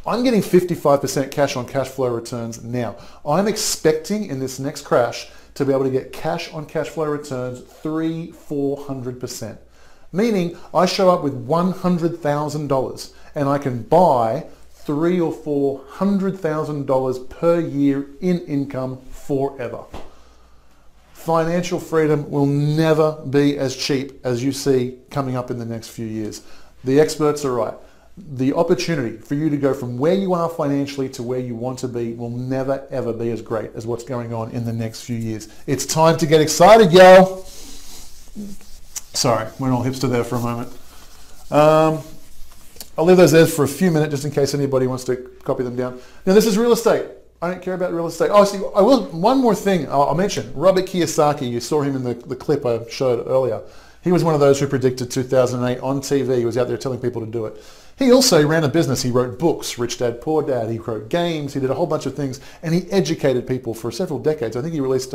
I'm getting 55% cash on cash flow returns now. I'm expecting in this next crash to be able to get cash on cash flow returns 300-400%. Meaning I show up with $100,000 and I can buy $300,000 or $400,000 per year in income forever. Financial freedom will never be as cheap as you see coming up in the next few years. The experts are right. The opportunity for you to go from where you are financially to where you want to be will never ever be as great as what's going on in the next few years. It's time to get excited, y'all. Sorry, went all hipster there for a moment. I'll leave those there for a few minutes just in case anybody wants to copy them down. Now this is real estate. I don't care about real estate. Oh, see, I will. One more thing I'll mention. Robert Kiyosaki, you saw him in the clip I showed earlier. He was one of those who predicted 2008 on TV. He was out there telling people to do it. He also ran a business. He wrote books, Rich Dad, Poor Dad. He wrote games. He did a whole bunch of things, and he educated people for several decades. I think he released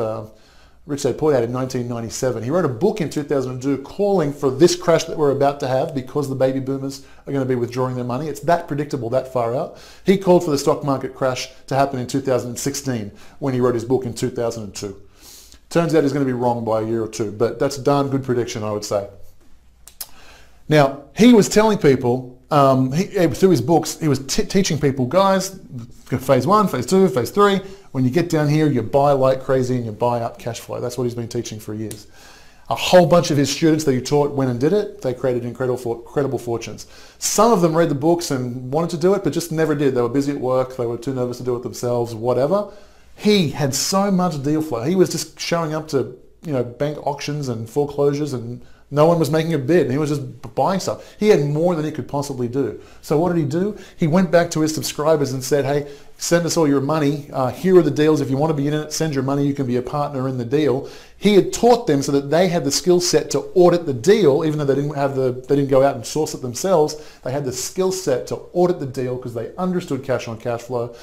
Rich Dad Poor Dad in 1997. He wrote a book in 2002 calling for this crash that we're about to have because the baby boomers are going to be withdrawing their money. It's that predictable, that far out. He called for the stock market crash to happen in 2016 when he wrote his book in 2002. Turns out he's going to be wrong by a year or two, but that's a darn good prediction, I would say. Now, he was telling people, through his books, he was teaching people, guys, phase 1, phase 2, phase 3, when you get down here, you buy like crazy and you buy up cash flow. That's what he's been teaching for years. A whole bunch of his students that he taught went and did it. They created incredible fortunes. Some of them read the books and wanted to do it, but just never did. They were busy at work. They were too nervous to do it themselves, whatever. He had so much deal flow. He was just showing up to, bank auctions and foreclosures, and no one was making a bid. He was just buying stuff. He had more than he could possibly do. So what did he do? He went back to his subscribers and said, hey, send us all your money. Here are the deals. If you want to be in it, send your money. You can be a partner in the deal. He had taught them so that they had the skill set to audit the deal, even though they didn't go out and source it themselves. They had the skill set to audit the deal because they understood cash on cash flow.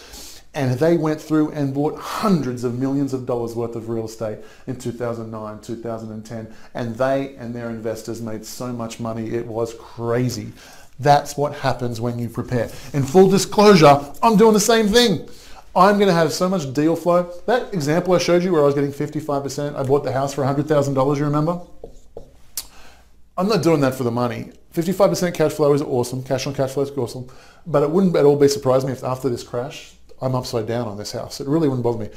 And they went through and bought hundreds of millions of dollars worth of real estate in 2009, 2010. And they and their investors made so much money, it was crazy. That's what happens when you prepare. In full disclosure, I'm doing the same thing. I'm going to have so much deal flow. That example I showed you where I was getting 55%, I bought the house for $100,000, you remember? I'm not doing that for the money. 55% cash flow is awesome. Cash on cash flow is awesome. But it wouldn't at all be surprising me if after this crash, I'm upside down on this house. It really wouldn't bother me.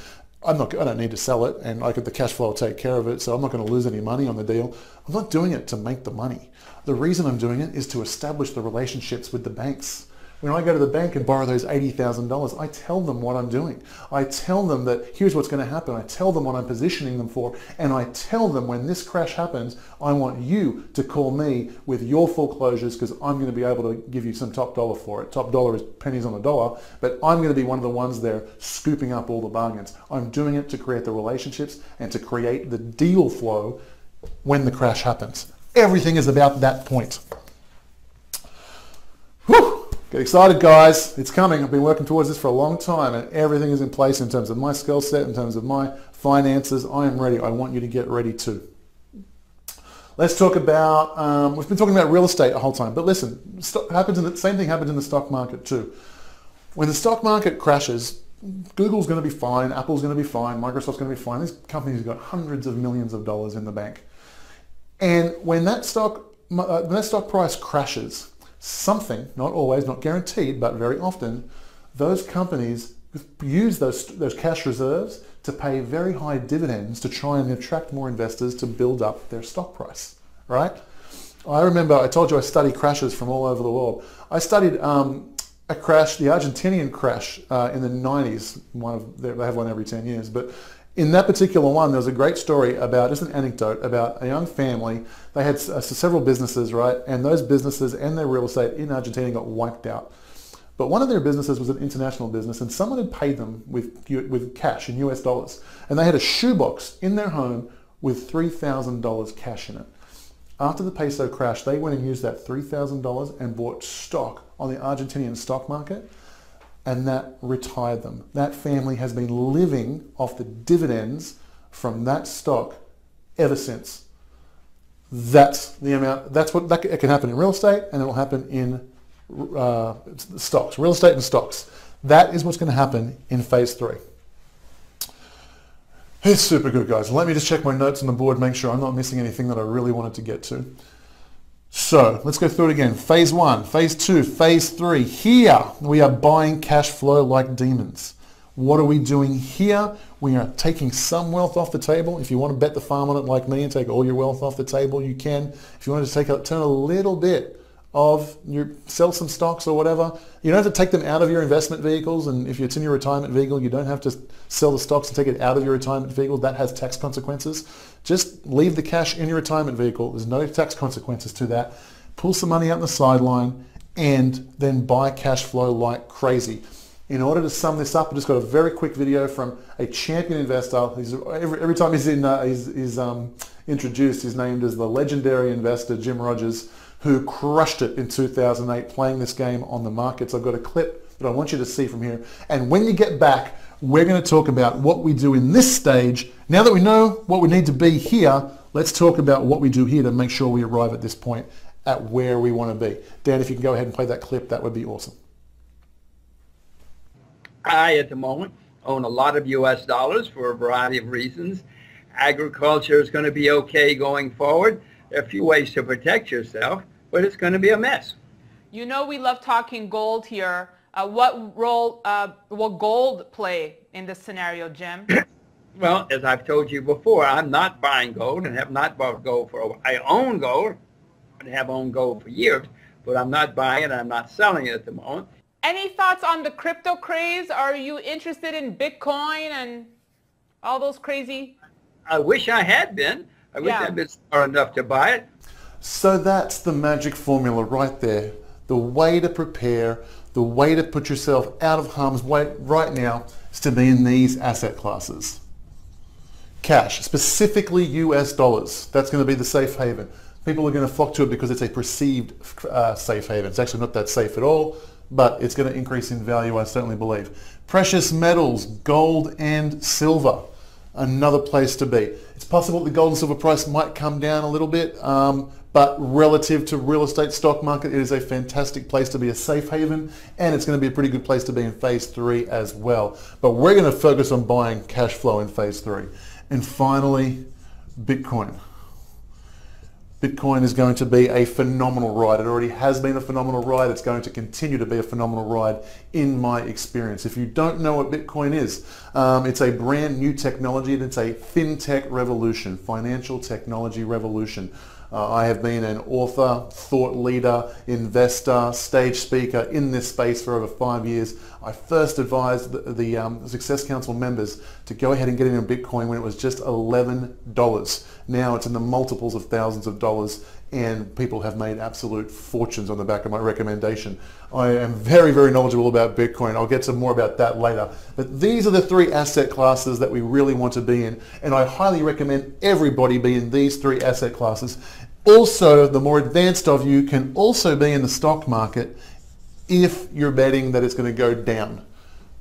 I don't need to sell it, and the cash flow will take care of it, so I'm not going to lose any money on the deal. I'm not doing it to make the money. The reason I'm doing it is to establish the relationships with the banks. When I go to the bank and borrow those $80,000, I tell them what I'm doing. I tell them that here's what's going to happen. I tell them what I'm positioning them for, and I tell them when this crash happens, I want you to call me with your foreclosures because I'm going to be able to give you some top dollar for it. Top dollar is pennies on the dollar, but I'm going to be one of the ones there scooping up all the bargains. I'm doing it to create the relationships and to create the deal flow when the crash happens. Everything is about that point. Whew! Get excited, guys. It's coming. I've been working towards this for a long time, and everything is in place in terms of my skill set, in terms of my finances. I am ready. I want you to get ready too. Let's talk about, we've been talking about real estate the whole time, but listen, same thing happens in the stock market too. When the stock market crashes, Google's going to be fine, Apple's going to be fine, Microsoft's going to be fine. These companies have got hundreds of millions of dollars in the bank. And when that stock price crashes, something, not always, not guaranteed, but very often, those companies use those cash reserves to pay very high dividends to try and attract more investors to build up their stock price, right? I remember, I told you I study crashes from all over the world. I studied a crash, the Argentinian crash in the 90s. They have one every 10 years, but in that particular one, there was a great story about, just an anecdote, about a young family. They had several businesses, right? And those businesses and their real estate in Argentina got wiped out. But one of their businesses was an international business, and someone had paid them with cash in US dollars. And they had a shoebox in their home with $3,000 cash in it. After the peso crash, they went and used that $3,000 and bought stock on the Argentinian stock market, and that retired them. That family has been living off the dividends from that stock ever since. That's the amount. It can happen in real estate, and it will happen in stocks, real estate and stocks. That is what's going to happen in phase 3. It's super good, guys. Let me just check my notes on the board, make sure I'm not missing anything that I really wanted to get to. So let's go through it again. Phase 1, phase 2, phase 3. Here we are buying cash flow like demons. What are we doing here? We are taking some wealth off the table. If you want to bet the farm on it like me and take all your wealth off the table, you can. If you want to turn a little bit of sell some stocks or whatever, you don't have to take them out of your investment vehicles, and if it's in your retirement vehicle, you don't have to sell the stocks and take it out of your retirement vehicle. That has tax consequences. Just leave the cash in your retirement vehicle. There's no tax consequences to that. Pull some money out on the sideline and then buy cash flow like crazy. In order to sum this up, I just got a very quick video from a champion investor. Every time he's introduced, he's named as the legendary investor, Jim Rogers, who crushed it in 2008 playing this game on the markets. I've got a clip that I want you to see from here. And when you get back, we're going to talk about what we do in this stage. Now that we know what we need to be here, let's talk about what we do here to make sure we arrive at this point at where we want to be. Dan, if you can go ahead and play that clip, that would be awesome. I, at the moment, own a lot of U.S. dollars for a variety of reasons. Agriculture is going to be okay going forward. There are a few ways to protect yourself, but it's going to be a mess. You know we love talking gold here. What role will gold play in this scenario, Jim? Well, as I've told you before, I'm not buying gold and have not bought gold for a while. I own gold and have owned gold for years, but I'm not buying it. I'm not selling it at the moment. Any thoughts on the crypto craze? Are you interested in Bitcoin and all those crazy? I wish I had been. I wish I'd been smart enough to buy it. So that's the magic formula right there. The way to prepare, the way to put yourself out of harm's way right now is to be in these asset classes. Cash, specifically US dollars. That's going to be the safe haven. People are going to flock to it because it's a perceived safe haven. It's actually not that safe at all, but it's going to increase in value, I certainly believe. Precious metals, gold and silver, another place to be. It's possible that the gold and silver price might come down a little bit, but relative to real estate stock market, it is a fantastic place to be, a safe haven, and it's going to be a pretty good place to be in phase 3 as well. But we're going to focus on buying cash flow in phase 3. And finally, Bitcoin. Bitcoin is going to be a phenomenal ride. It already has been a phenomenal ride. It's going to continue to be a phenomenal ride in my experience. If you don't know what Bitcoin is, it's a brand new technology. It's a fintech revolution, financial technology revolution. I have been an author, thought leader, investor, stage speaker in this space for over 5 years. I first advised the Success Council members to go ahead and get into Bitcoin when it was just $11. Now it's in the multiples of thousands of dollars, and people have made absolute fortunes on the back of my recommendation. I am very, very knowledgeable about Bitcoin. I'll get some more about that later. But these are the 3 asset classes that we really want to be in, and I highly recommend everybody be in these 3 asset classes. Also, the more advanced of you can also be in the stock market if you're betting that it's going to go down.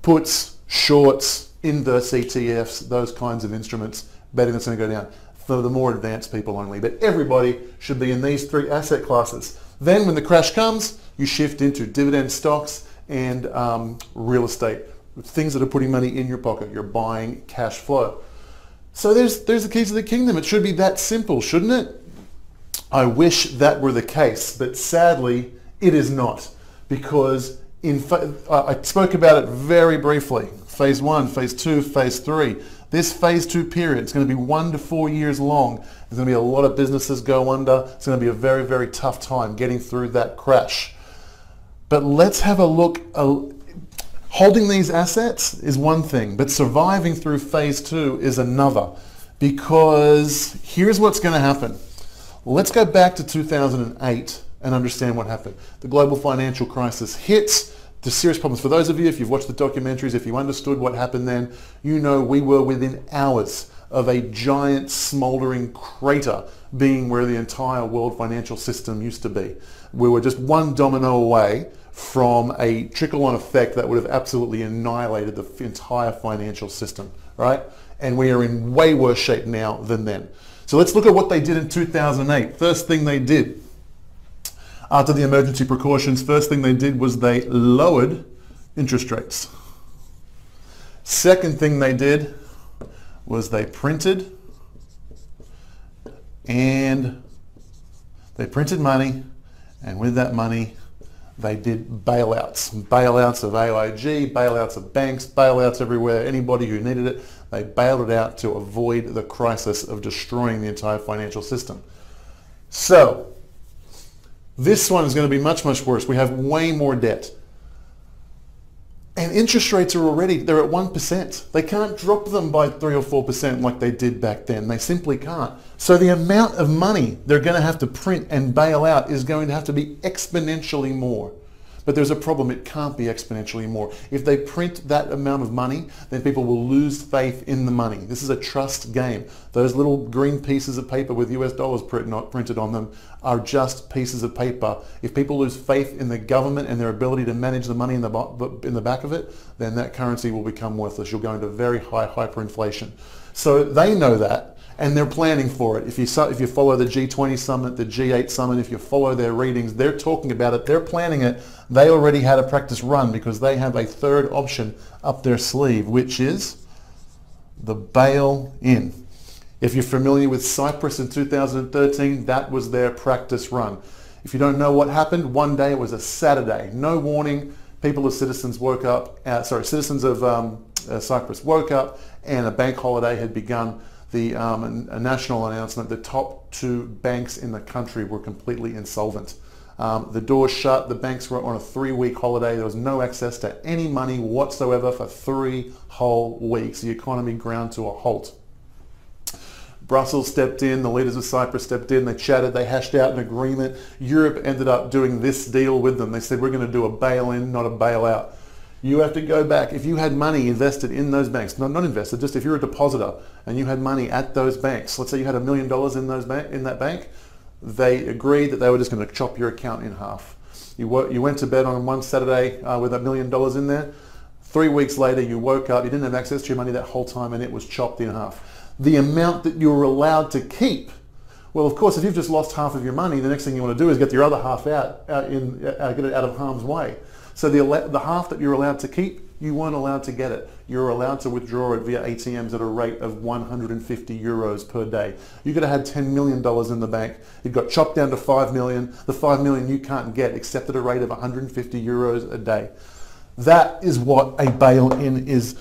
Puts, shorts, inverse ETFs, those kinds of instruments, betting that's going to go down. For the more advanced people only. But everybody should be in these 3 asset classes. Then when the crash comes, you shift into dividend stocks and real estate. Things that are putting money in your pocket. You're buying cash flow. So there's the keys to the kingdom. It should be that simple, shouldn't it? I wish that were the case, but sadly it is not, because I spoke about it very briefly. Phase 1, phase 2, phase 3. This phase 2 period, it's going to be 1 to 4 years long. There's going to be a lot of businesses go under. It's going to be a very, very tough time getting through that crash. But let's have a look. Holding these assets is one thing, but surviving through phase 2 is another, because here's what's going to happen. Let's go back to 2008 and understand what happened. The global financial crisis hits. The serious problems. For those of you, if you've watched the documentaries, if you understood what happened then, you know we were within hours of a giant smoldering crater being where the entire world financial system used to be. We were just one domino away from a trickle-on effect that would have absolutely annihilated the entire financial system, right? And we are in way worse shape now than then. So let's look at what they did in 2008. First thing they did, after the emergency precautions, first thing they did was they lowered interest rates. Second thing they did was they printed money, and with that money they did bailouts. Bailouts of AIG, bailouts of banks, bailouts everywhere. Anybody who needed it, they bailed it out to avoid the crisis of destroying the entire financial system. So this one is going to be much, much worse. We have way more debt. And interest rates are already, they're at 1%. They can't drop them by 3 or 4% like they did back then. They simply can't. So the amount of money they're going to have to print and bail out is going to have to be exponentially more. But there's a problem, it can't be exponentially more. If they print that amount of money, then people will lose faith in the money. This is a trust game. Those little green pieces of paper with US dollars printed on them are just pieces of paper. If people lose faith in the government and their ability to manage the money in the back of it, then that currency will become worthless. You'll go into very high hyperinflation. So they know that. And they're planning for it. If you follow the G20 summit, the G8 summit, if you follow their readings, they're talking about it, they're planning it. They already had a practice run because they have a third option up their sleeve, which is the bail-in. If you're familiar with Cyprus in 2013, that was their practice run. If you don't know what happened, one day it was a Saturday, no warning. Citizens of Cyprus woke up and a bank holiday had begun. A national announcement, the top 2 banks in the country were completely insolvent. The doors shut, the banks were on a 3-week holiday, there was no access to any money whatsoever for 3 whole weeks. The economy ground to a halt. Brussels stepped in, the leaders of Cyprus stepped in, they chatted, they hashed out an agreement. Europe ended up doing this deal with them. They said, we're going to do a bail-in, not a bailout. You have to go back. If you had money invested in those banks, not invested, just if you're a depositor and you had money at those banks, let's say you had $1 million in that bank, they agreed that they were just going to chop your account in half. You went to bed on one Saturday with $1 million in there. 3 weeks later, you woke up, you didn't have access to your money that whole time, and it was chopped in half. The amount that you were allowed to keep, well, of course, if you've just lost half of your money, the next thing you want to do is get your other half get it out of harm's way. So the half that you're allowed to keep, you weren't allowed to get it. You're allowed to withdraw it via ATMs at a rate of 150 euros per day. You could have had $10 million in the bank. It got chopped down to 5 million. The 5 million you can't get except at a rate of 150 euros a day. That is what a bail-in is.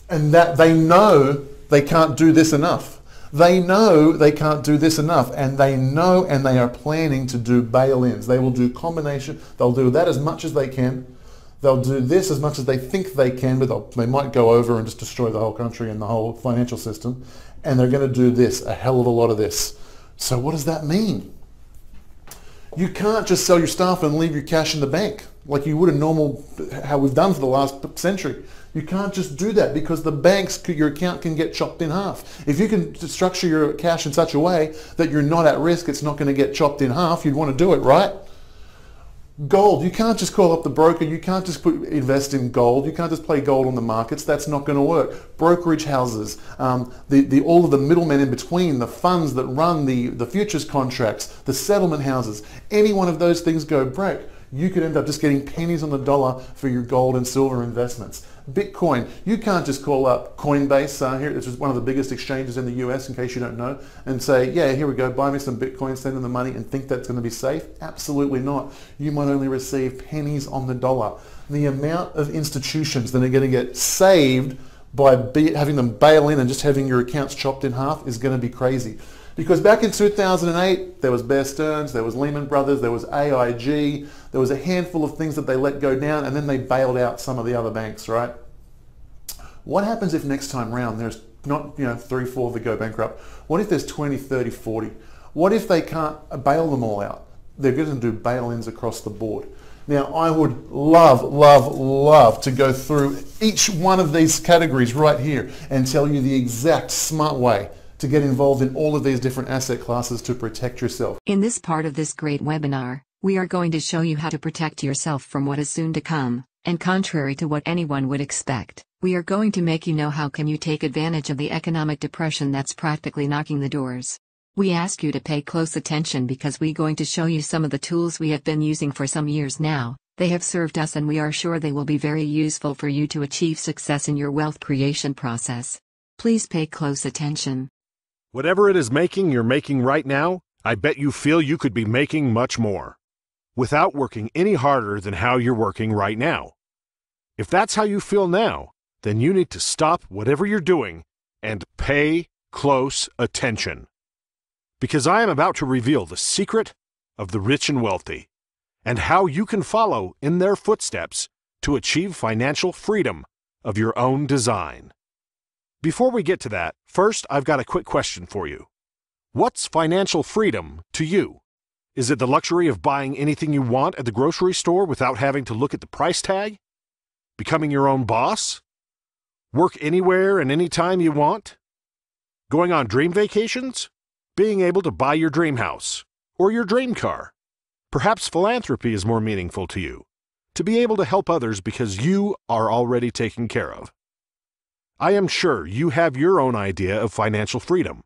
And that they know they can't do this enough. They know they can't do this enough, and they know and they are planning to do bail-ins. They will do combination. They'll do that as much as they can. They'll do this as much as they think they can, but they might go over and just destroy the whole country and the whole financial system. And they're going to do this, a hell of a lot of this. So what does that mean? You can't just sell your stuff and leave your cash in the bank like you would how we've done for the last century. You can't just do that because the banks, your account can get chopped in half. If you can structure your cash in such a way that you're not at risk, it's not going to get chopped in half, you'd want to do it, right? Gold, you can't just call up the broker, you can't just invest in gold, you can't just play gold on the markets, that's not going to work. Brokerage houses, all of the middlemen in between, the funds that run the futures contracts, the settlement houses, any one of those things go break. You could end up just getting pennies on the dollar for your gold and silver investments. Bitcoin, you can't just call up Coinbase, here, this is one of the biggest exchanges in the US in case you don't know, and say, yeah, here we go, buy me some Bitcoin, send in the money and think that's going to be safe. Absolutely not. You might only receive pennies on the dollar. The amount of institutions that are going to get saved by having them bail in and just having your accounts chopped in half is going to be crazy. Because back in 2008, there was Bear Stearns, there was Lehman Brothers, there was AIG, there was a handful of things that they let go down, and then they bailed out some of the other banks, right? What happens if next time round there's not 3, 4 that go bankrupt? What if there's 20, 30, 40? What if they can't bail them all out? They're going to do bail-ins across the board. Now, I would love, love, love to go through each one of these categories right here and tell you the exact smart way to get involved in all of these different asset classes to protect yourself. In this part of this great webinar, we are going to show you how to protect yourself from what is soon to come, and contrary to what anyone would expect, we are going to make you know how can you take advantage of the economic depression that's practically knocking the doors. We ask you to pay close attention because we're going to show you some of the tools we have been using for some years now. They have served us and we are sure they will be very useful for you to achieve success in your wealth creation process. Please pay close attention. Whatever it is you're making right now, I bet you feel you could be making much more, without working any harder than how you're working right now. If that's how you feel now, then you need to stop whatever you're doing and pay close attention. Because I am about to reveal the secret of the rich and wealthy, and how you can follow in their footsteps to achieve financial freedom of your own design. Before we get to that, first I've got a quick question for you. What's financial freedom to you? Is it the luxury of buying anything you want at the grocery store without having to look at the price tag? Becoming your own boss? Work anywhere and anytime you want? Going on dream vacations? Being able to buy your dream house or your dream car? Perhaps philanthropy is more meaningful to you, to be able to help others because you are already taken care of. I am sure you have your own idea of financial freedom,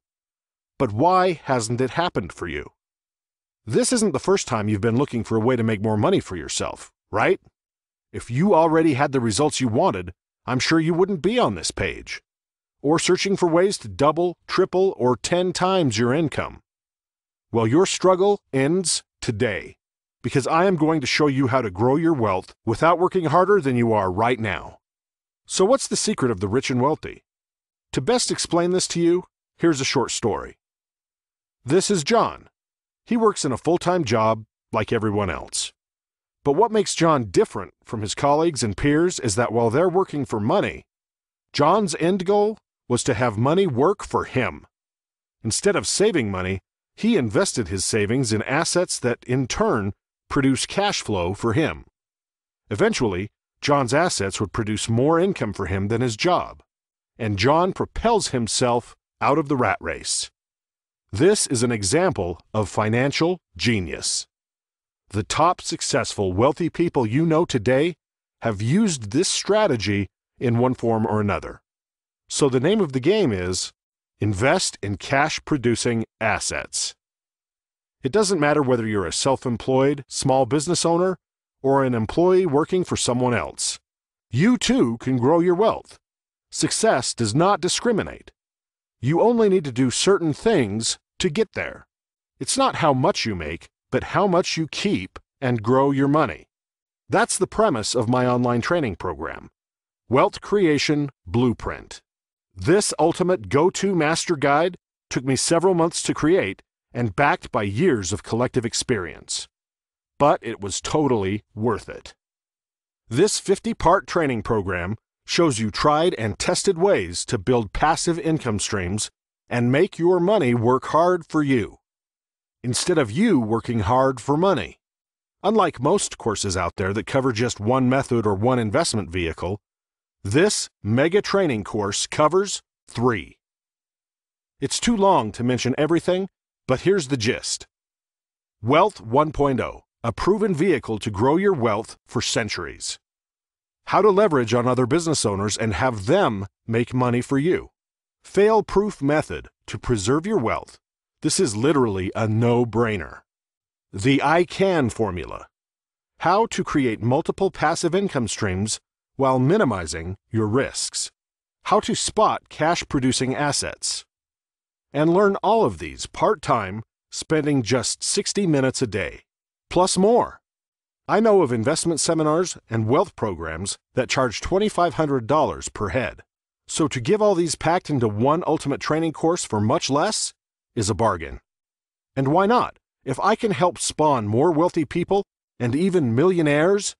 but why hasn't it happened for you? This isn't the first time you've been looking for a way to make more money for yourself, right? If you already had the results you wanted, I'm sure you wouldn't be on this page, or searching for ways to double, triple, or 10 times your income. Well, your struggle ends today, because I am going to show you how to grow your wealth without working harder than you are right now. So what's the secret of the rich and wealthy? To best explain this to you, here's a short story. This is John. He works in a full-time job like everyone else. But what makes John different from his colleagues and peers is that while they're working for money, John's end goal was to have money work for him. Instead of saving money, he invested his savings in assets that, in turn, produce cash flow for him. Eventually, John's assets would produce more income for him than his job, and John propels himself out of the rat race. This is an example of financial genius. The top successful wealthy people you know today have used this strategy in one form or another. So the name of the game is invest in cash-producing assets. It doesn't matter whether you're a self-employed small business owner or an employee working for someone else. You too can grow your wealth. Success does not discriminate. You only need to do certain things to get there. It's not how much you make, but how much you keep and grow your money. That's the premise of my online training program, Wealth Creation Blueprint. This ultimate go-to master guide took me several months to create and backed by years of collective experience. But it was totally worth it. This 50-part training program shows you tried and tested ways to build passive income streams and make your money work hard for you, instead of you working hard for money. Unlike most courses out there that cover just one method or one investment vehicle, this mega training course covers 3. It's too long to mention everything, but here's the gist. Wealth 1.0, a proven vehicle to grow your wealth for centuries. How to leverage on other business owners and have them make money for you. Fail-proof method to preserve your wealth. This is literally a no-brainer. The I CAN formula. How to create multiple passive income streams while minimizing your risks. How to spot cash-producing assets. And learn all of these part-time, spending just 60 minutes a day. Plus more. I know of investment seminars and wealth programs that charge $2,500 per head. So to give all these packed into one ultimate training course for much less is a bargain. And why not? If I can help spawn more wealthy people and even millionaires,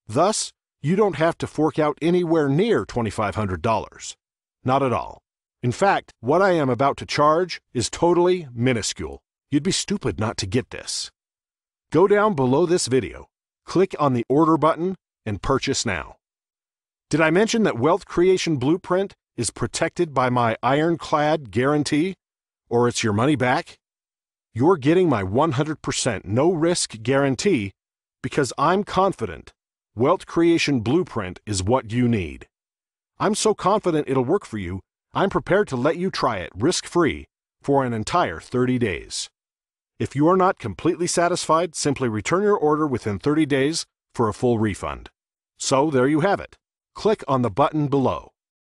thus, you don't have to fork out anywhere near $2,500. Not at all. In fact, what I am about to charge is totally minuscule. You'd be stupid not to get this. Go down below this video, click on the order button, and purchase now. Did I mention that Wealth Creation Blueprint is protected by my ironclad guarantee, or it's your money back? You're getting my 100% no-risk guarantee because I'm confident Wealth Creation Blueprint is what you need. I'm so confident it'll work for you, I'm prepared to let you try it risk-free for an entire 30 days. If you are not completely satisfied, simply return your order within 30 days for a full refund. So there you have it. Click on the button below.